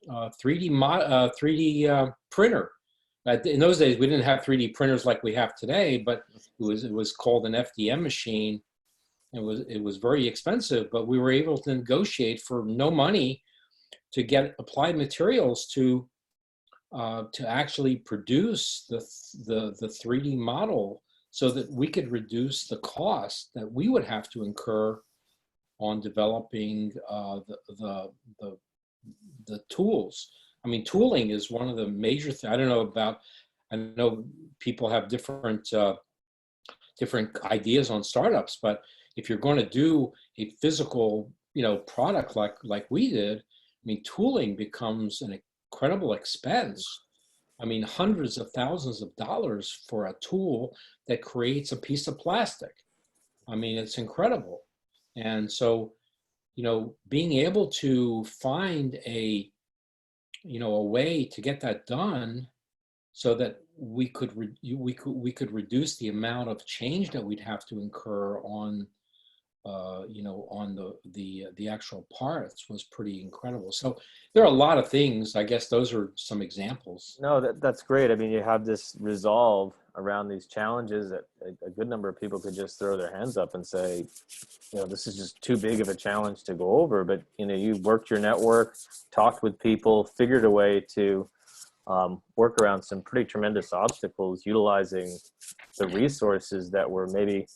[SPEAKER 2] 3D printer. In those days, we didn't have 3D printers like we have today, but it was called an FDM machine. It was very expensive, but we were able to negotiate for no money to get Applied Materials to actually produce the 3D model, so that we could reduce the cost that we would have to incur on developing the tools. I mean, tooling is one of the major things. I know people have different ideas on startups, but if you're going to do a physical, product like we did, I mean, tooling becomes an incredible expense. I mean, hundreds of thousands of dollars for a tool that creates a piece of plastic. I mean, it's incredible. And so, being able to find a way to get that done, so that we could reduce the amount of change that we'd have to incur on on the actual parts, was pretty incredible. So there are a lot of things. I guess those are some examples.
[SPEAKER 4] No, that's great. I mean, you have this resolve around these challenges that a good number of people could just throw their hands up and say, this is just too big of a challenge to go over. But, you worked your network, talked with people, figured a way to work around some pretty tremendous obstacles, utilizing the resources that were maybe,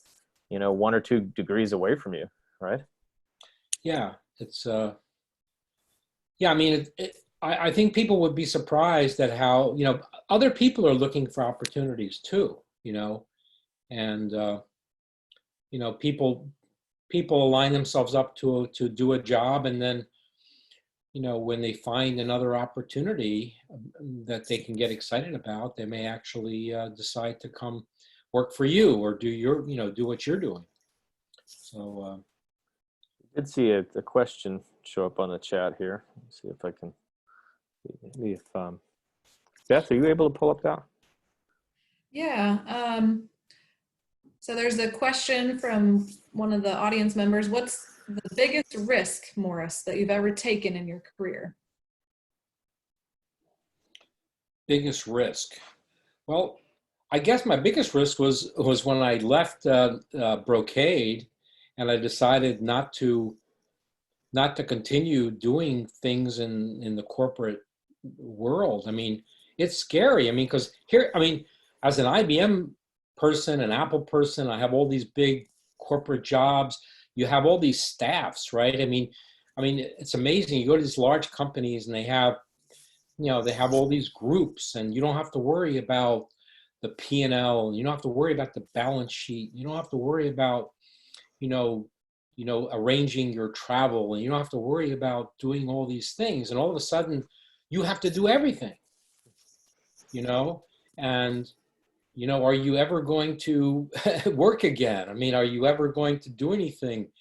[SPEAKER 4] 1 or 2 degrees away from you, right?
[SPEAKER 2] Yeah, it's, I mean, I think people would be surprised at how, other people are looking for opportunities too, and, people align themselves up to do a job, and then, when they find another opportunity that they can get excited about, they may actually decide to come work for you, or do what you're doing. So
[SPEAKER 4] I did see a question show up on the chat here. Let's see if I can, maybe if Beth, are you able to pull up that?
[SPEAKER 1] Yeah. So there's a question from one of the audience members. What's the biggest risk, Morris, that you've ever taken in your career?
[SPEAKER 2] Biggest risk. Well, I guess my biggest risk was when I left Brocade, and I decided not to continue doing things in the corporate world. I mean, it's scary. I mean, because here, I mean, as an IBM person, an Apple person, I have all these big corporate jobs. You have all these staffs, right? I mean, it's amazing. You go to these large companies, and they have all these groups, and you don't have to worry about the P&L. You don't have to worry about the balance sheet. You don't have to worry about, arranging your travel, and you don't have to worry about doing all these things. And all of a sudden, you have to do everything, and, are you ever going to work again? I mean, are you ever going to do anything,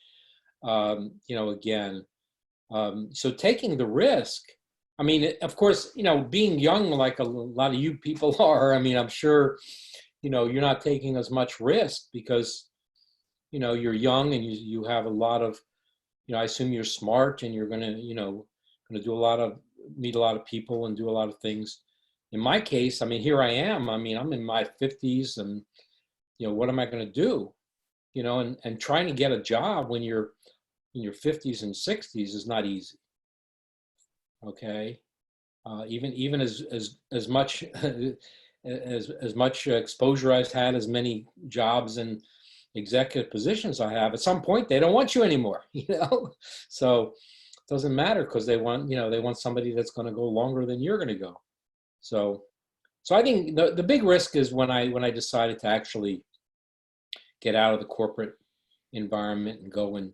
[SPEAKER 2] again? So taking the risk, I mean, of course, being young, like a lot of you people are, I mean, I'm sure, you're not taking as much risk because, you're young, and you have a lot of, I assume you're smart, and you're going to, meet a lot of people and do a lot of things. In my case, I mean, here I am. I mean, I'm in my 50s, and, what am I going to do? And trying to get a job when you're in your 50s and 60s is not easy. Okay, even as much as much exposure I've had, as many jobs and executive positions I have, at some point they don't want you anymore. So it doesn't matter, because they want somebody that's going to go longer than you're going to go. So I think the big risk is when I decided to actually get out of the corporate environment and go and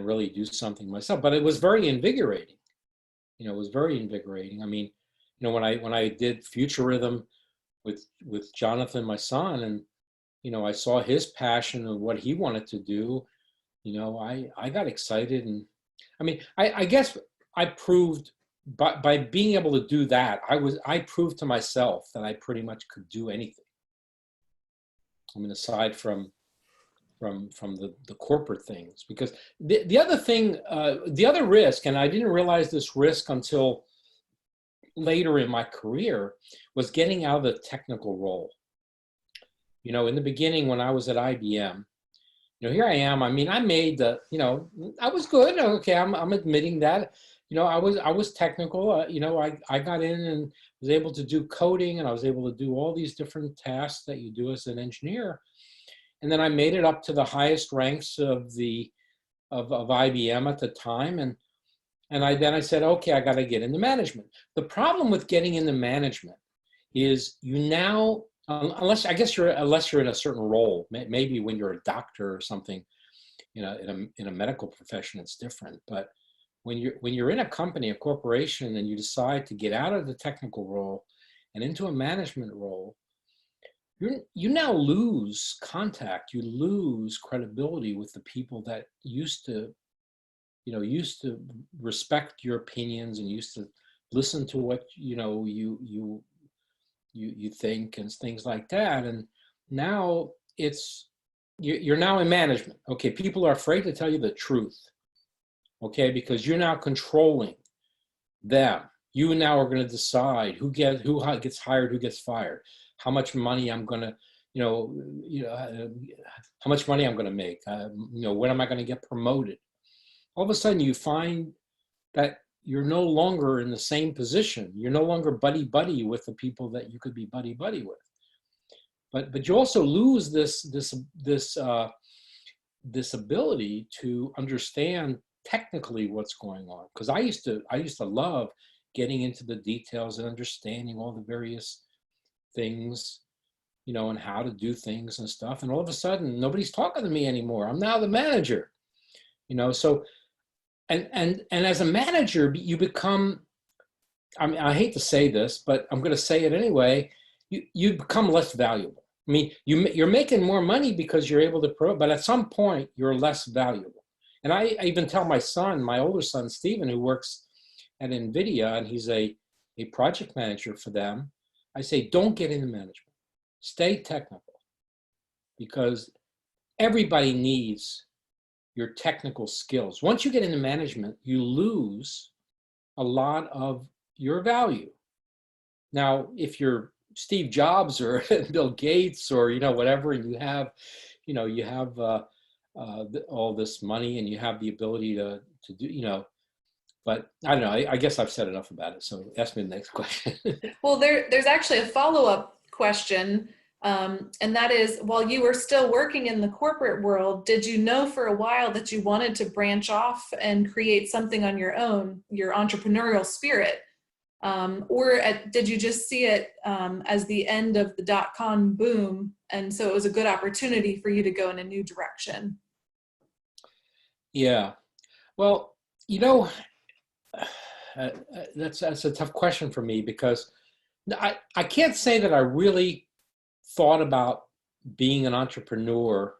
[SPEAKER 2] really do something myself. But it was very invigorating. It was very invigorating. I mean, when I did Futurism with Jonathan, my son, and I saw his passion and what he wanted to do, I got excited. And I mean, I guess I proved by being able to do that, I proved to myself that I pretty much could do anything. I mean, aside from the corporate things, because the other thing, the other risk, and I didn't realize this risk until later in my career, was getting out of the technical role. In the beginning when I was at IBM, here I am. I mean, I made I was good. Okay, I'm admitting that. I was technical. I got in and was able to do coding, and I was able to do all these different tasks that you do as an engineer. And then I made it up to the highest ranks of IBM at the time, and then I said, okay, I got to get into management. The problem with getting into management is unless you're in a certain role, maybe when you're a doctor or something, in a medical profession, it's different. But when you're in a company, a corporation, and you decide to get out of the technical role and into a management role, you now lose contact, you lose credibility with the people that used to respect your opinions and used to listen to what you think and things like that. And now you're now in management. Okay, people are afraid to tell you the truth. Okay, because you're now controlling them. You now are going to decide who gets hired, who gets fired, how much money I'm going to, how much money I'm going to make. When am I going to get promoted? All of a sudden, you find that you're no longer in the same position. You're no longer buddy-buddy with the people that you could be buddy-buddy with. But you also lose this ability to understand technically what's going on. Because I used to love getting into the details and understanding all the various things, and how to do things and stuff. And all of a sudden, nobody's talking to me anymore. I'm now the manager, so. And as a manager, you become, I mean, I hate to say this, but I'm going to say it anyway, you become less valuable. I mean, you're making more money because you're able to but at some point, you're less valuable. And I even tell my son, my older son, Stephen, who works at NVIDIA, and he's a project manager for them, I say, don't get into management. Stay technical. Because everybody needs your technical skills. Once you get into management, you lose a lot of your value. Now, if you're Steve Jobs or Bill Gates or whatever, and you have all this money and you have the ability to do, but I don't know. I guess I've said enough about it. So ask me the next question.
[SPEAKER 1] Well, there's actually a follow-up question. And that is, while you were still working in the corporate world, did you know for a while that you wanted to branch off and create something on your own, your entrepreneurial spirit? Or did you just see it as the end of the dot-com boom, and so it was a good opportunity for you to go in a new direction?
[SPEAKER 2] Yeah. Well, that's a tough question for me, because I can't say that I really thought about being an entrepreneur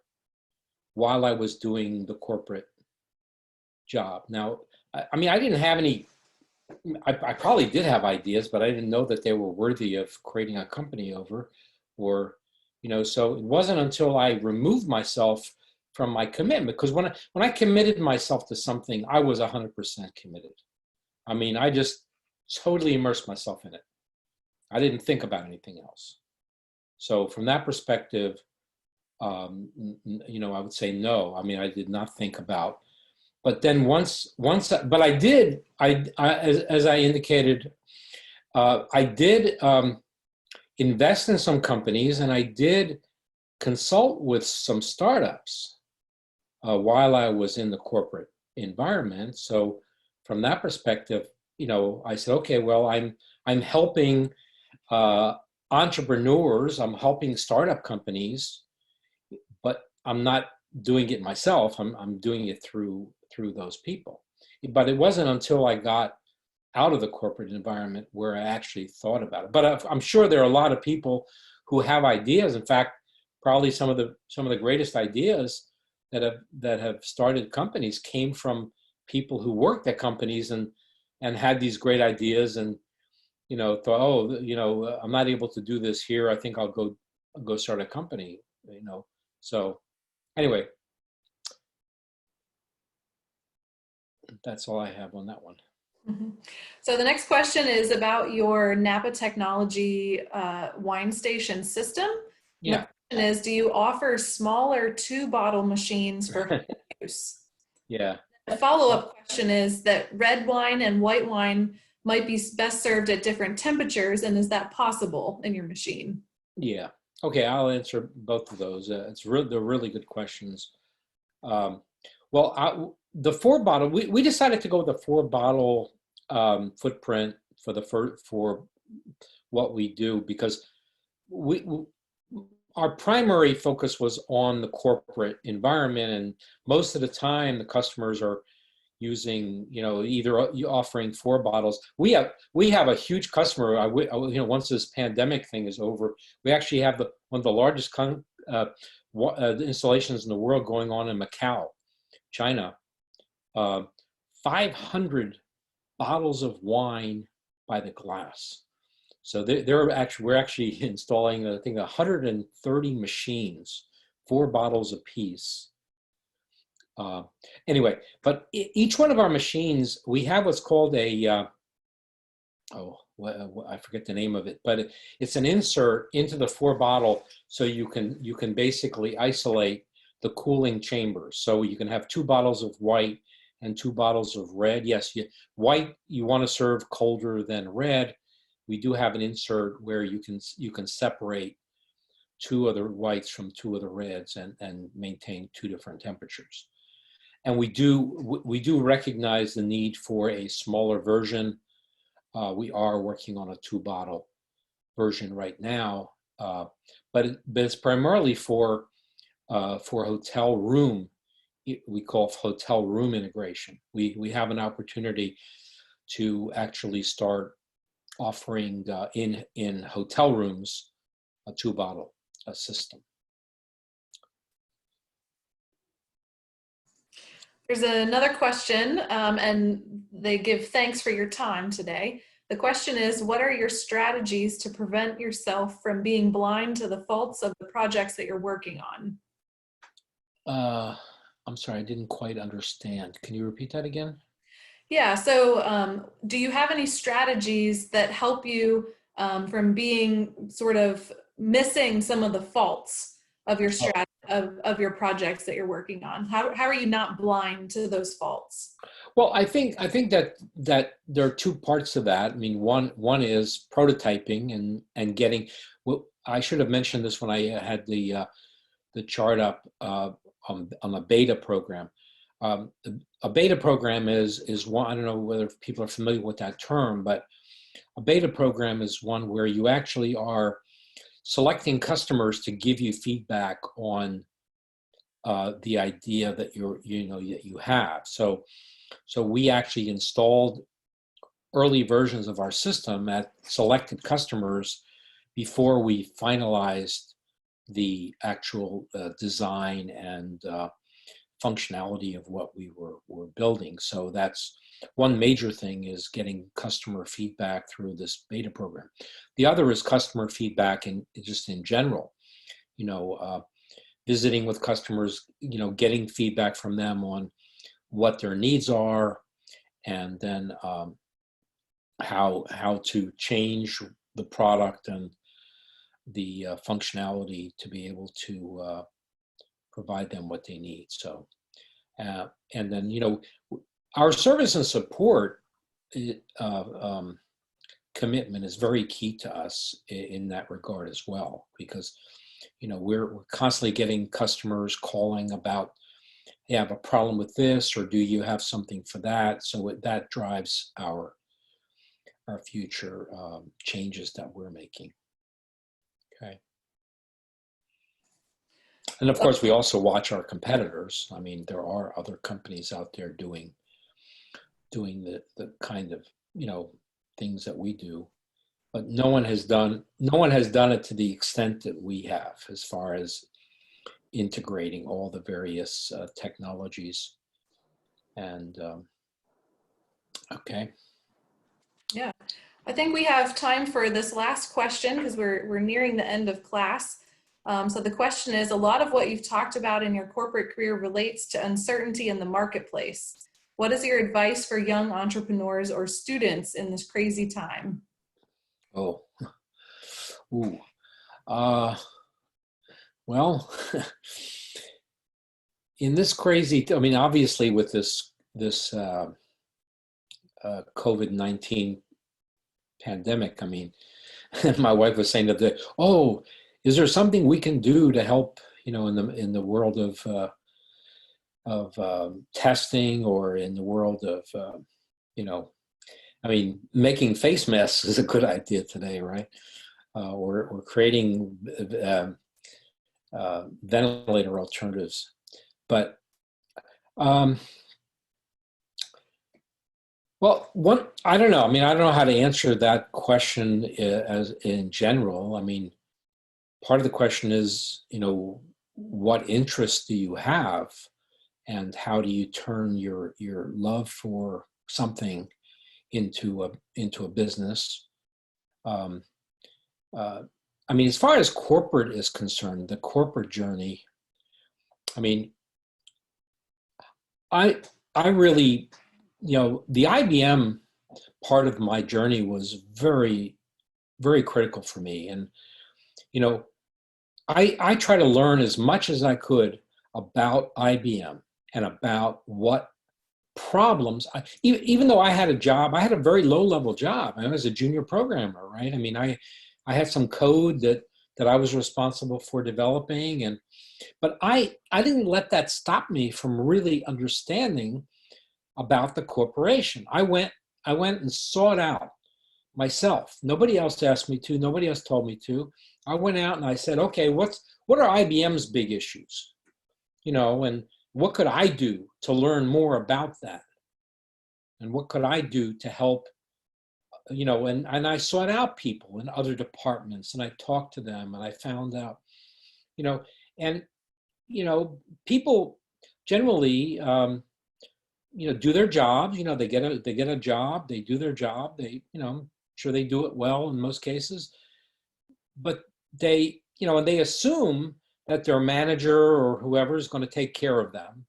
[SPEAKER 2] while I was doing the corporate job. Now, I mean, I didn't have any, I probably did have ideas, but I didn't know that they were worthy of creating a company over, or, so it wasn't until I removed myself from my commitment, because when I committed myself to something, I was 100% committed. I mean, I just totally immersed myself in it. I didn't think about anything else. So from that perspective, I would say no. I mean, I did not think about. But then but I did. As I indicated, I did invest in some companies, and I did consult with some startups while I was in the corporate environment. So from that perspective, I said, okay, well, I'm helping entrepreneurs, I'm helping startup companies, but I'm not doing it myself. I'm doing it through those people. But it wasn't until I got out of the corporate environment where I actually thought about it. But I'm sure there are a lot of people who have ideas. In fact, probably some of the greatest ideas that have started companies came from people who worked at companies and had these great ideas and, you know, thought, oh, you know, I'm not able to do this here. I think I'll go start a company, you know. So anyway, that's all I have on that one.
[SPEAKER 1] Mm-hmm. So the next question is about your Napa Technology wine station system.
[SPEAKER 2] Yeah.
[SPEAKER 1] The question is, do you offer smaller 2-bottle machines for use?
[SPEAKER 2] Yeah.
[SPEAKER 1] The follow-up question is that red wine and white wine might be best served at different temperatures, and is that possible in your machine?
[SPEAKER 2] Yeah. Okay, I'll answer both of those. They're really good questions. Well, the 4-bottle, we decided to go with the 4-bottle footprint for what we do because our primary focus was on the corporate environment, and most of the time the customers are using, you know, either offering 4 bottles. We have a huge customer. You know, once this pandemic thing is over, we actually have one of the largest installations in the world going on in Macau, China. 500 bottles of wine by the glass. So we're actually installing, I think, 130 machines, 4 bottles apiece. Anyway, but each one of our machines, we have what's called a, I forget the name of it, but it's an insert into the 4-bottle, so you can basically isolate the cooling chambers. So you can have 2 bottles of white and 2 bottles of red. Yes, white you want to serve colder than red. We do have an insert where you can separate 2 of the whites from 2 of the reds and maintain 2 different temperatures. And we do recognize the need for a smaller version. We are working on a 2-bottle version right now, but it's primarily for hotel room. We call hotel room integration. We have an opportunity to actually start offering in hotel rooms a 2-bottle system.
[SPEAKER 1] There's another question, and they give thanks for your time today. The question is, what are your strategies to prevent yourself from being blind to the faults of the projects that you're working on?
[SPEAKER 2] I'm sorry, I didn't quite understand. Can you repeat that again?
[SPEAKER 1] Yeah, so do you have any strategies that help you from being sort of missing some of the faults of your of your projects that you're working on? How are you not blind to those faults?
[SPEAKER 2] Well, I think that there are 2 parts to that. I mean, one is prototyping and getting. Well, I should have mentioned this when I had the chart up on a beta program. A beta program is one. I don't know whether people are familiar with that term, but a beta program is one where you actually are selecting customers to give you feedback on the idea that you have. So we actually installed early versions of our system at selected customers before we finalized the actual design and functionality of what we were building. So that's one major thing, is getting customer feedback through this beta program. The other is customer feedback and just in general, you know, visiting with customers, you know, getting feedback from them on what their needs are, and then how to change the product and the functionality to be able to provide them what they need. So, and then, you know, our service and support commitment is very key to us in that regard as well, because, you know, we're constantly getting customers calling about, you have a problem with this, or do you have something for that? So that drives our future changes that we're making. Okay. And of course, we also watch our competitors. I mean, there are other companies out there doing the kind of things that we do, but no one has done it to the extent that we have, as far as integrating all the various technologies. And okay.
[SPEAKER 1] Yeah, I think we have time for this last question because we're nearing the end of class. So the question is, a lot of what you've talked about in your corporate career relates to uncertainty in the marketplace. What is your advice for young entrepreneurs or students in this crazy time?
[SPEAKER 2] Oh, ooh, well, in this crazy, I mean, obviously with this COVID-19 pandemic, I mean, my wife was saying that, oh, is there something we can do to help, in the world of testing, or in the world of, I mean, making face masks is a good idea today, right? Or creating ventilator alternatives. But well, I don't know. I mean, I don't know how to answer that question as in general. I mean, part of the question is, what interests do you have, and how do you turn your love for something into a business? I mean, as far as corporate is concerned, the corporate journey, I mean, I really, the IBM part of my journey was very, very critical for me. And, I try to learn as much as I could about IBM and about what problems, even though I had a job, I had a very low level job. I was a junior programmer, right? I mean, I had some code that I was responsible for developing, but I didn't let that stop me from really understanding about the corporation. I went and sought out myself. Nobody else asked me to, nobody else told me to. I went out and I said, okay, what are IBM's big issues? And what could I do to learn more about that? And what could I do to help, and I sought out people in other departments, and I talked to them, and I found out, and, people generally, do their jobs, they get a job, they do their job, they, sure they do it well in most cases, but they, and they assume that their manager or whoever is going to take care of them.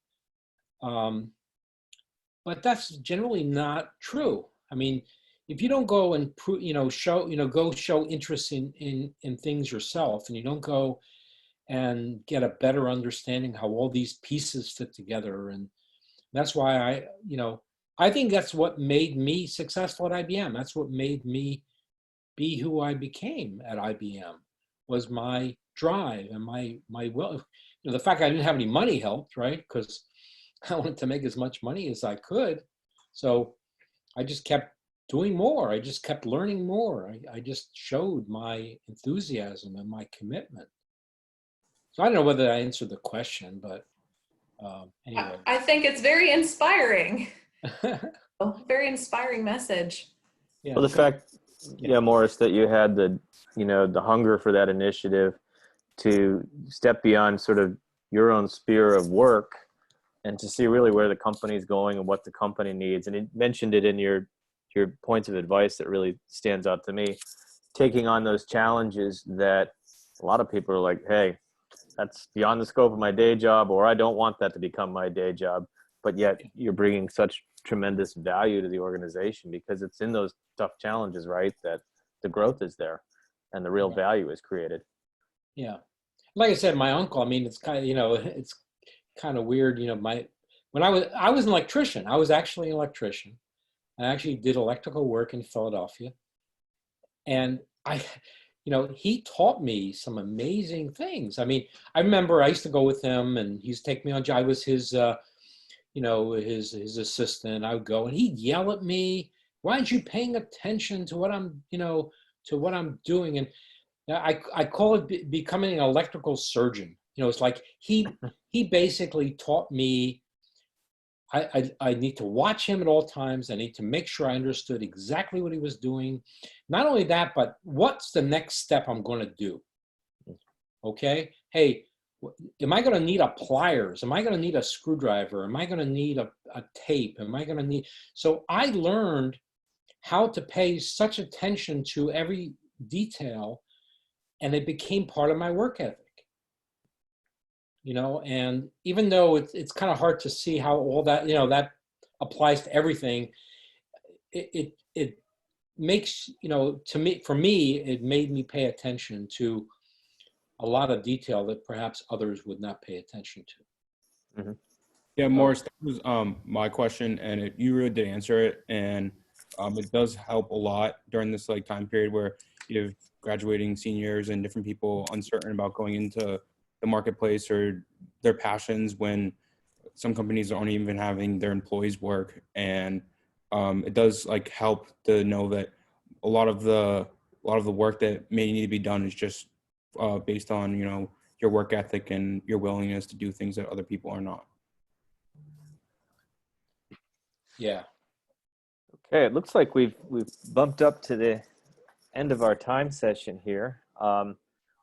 [SPEAKER 2] But that's generally not true. I mean, if you don't go and show interest in things yourself, and you don't go and get a better understanding how all these pieces fit together, and that's why I think that's what made me successful at IBM. That's what made me be who I became at IBM, was my drive and my will. The fact I didn't have any money helped, right? Because I wanted to make as much money as I could. So I just kept doing more. I just kept learning more. I just showed my enthusiasm and my commitment. So I don't know whether I answered the question, but anyway.
[SPEAKER 1] I think it's very inspiring. Very inspiring message.
[SPEAKER 2] Yeah.
[SPEAKER 4] Well, the fact, Morris, that you had the hunger for that initiative to step beyond sort of your own sphere of work and to see really where the company is going and what the company needs. And you mentioned it in your points of advice that really stands out to me, taking on those challenges that a lot of people are like, hey, that's beyond the scope of my day job, or I don't want that to become my day job. But yet you're bringing such tremendous value to the organization, because it's in those tough challenges, right, that the growth is there and the real value is created.
[SPEAKER 2] Yeah. Like I said, my uncle, I mean, it's kind of, it's kind of weird, when I was an electrician. I was actually an electrician. I actually did electrical work in Philadelphia. And he taught me some amazing things. I mean, I remember I used to go with him, and he used to take me on. I was his, his assistant. I would go, and he'd yell at me, "Why aren't you paying attention to what I'm, to what I'm doing?" And I call it becoming an electrical surgeon. It's like he basically taught me I need to watch him at all times. I need to make sure I understood exactly what he was doing. Not only that, but what's the next step I'm going to do? Okay. Hey, am I going to need a pliers? Am I going to need a screwdriver? Am I going to need a tape? Am I going to need? So I learned how to pay such attention to every detail, and it became part of my work ethic. You know, and even though it's kind of hard to see how all that, you know, that applies to everything, it makes, you know, for me, it made me pay attention to a lot of detail that perhaps others would not pay attention to.
[SPEAKER 4] Mm-hmm.
[SPEAKER 5] Yeah, Morris, that was my question, and you really did answer it, and it does help a lot during this like time period where you have graduating seniors and different people uncertain about going into the marketplace or their passions, when some companies aren't even having their employees work. And it does like help to know that a lot of the work that may need to be done is just based on, you know, your work ethic and your willingness to do things that other people are not.
[SPEAKER 2] Yeah.
[SPEAKER 4] Okay, it looks like we've bumped up to the end of our time session here.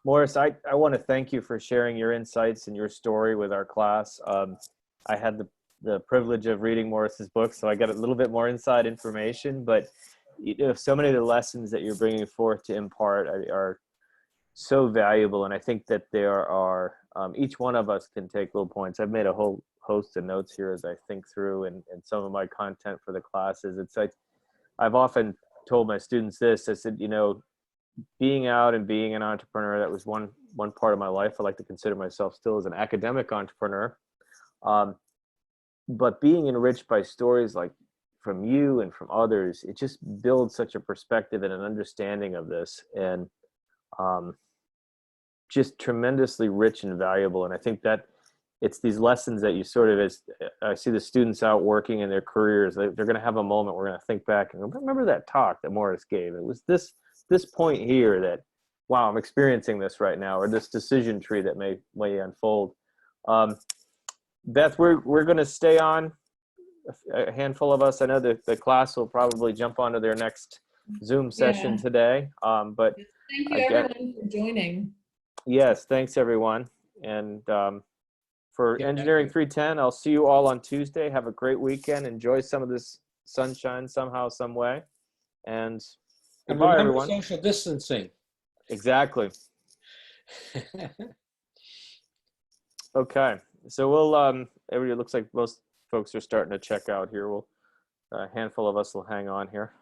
[SPEAKER 4] Morris, I want to thank you for sharing your insights and your story with our class. I had the privilege of reading Morris's book, so I got a little bit more inside information, but you know, so many of the lessons that you're bringing forth to impart are so valuable, and I think that there are, each one of us can take little points. I've made a whole host of notes here as I think through and some of my content for the classes. It's like, I've often told my students this, I said, you know, being out and being an entrepreneur, that was one part of my life. I like to consider myself still as an academic entrepreneur. But being enriched by stories like from you and from others, it just builds such a perspective and an understanding of this, and just tremendously rich and valuable. And I think that it's these lessons that you sort of, as I see the students out working in their careers, they're going to have a moment where we're going to think back and remember that talk that Morris gave. It was this point here that, wow, I'm experiencing this right now, or this decision tree that may unfold. Beth, we're going to stay on, a handful of us. I know that the class will probably jump onto their next Zoom session today. But
[SPEAKER 1] thank you everyone for joining.
[SPEAKER 4] Yes, thanks everyone. And for Engineering 310, I'll see you all on Tuesday. Have a great weekend. Enjoy some of this sunshine somehow, some way. And goodbye,
[SPEAKER 2] remember
[SPEAKER 4] everyone.
[SPEAKER 2] Social distancing.
[SPEAKER 4] Exactly. Okay. So we'll, it looks like most folks are starting to check out here. A handful of us will hang on here.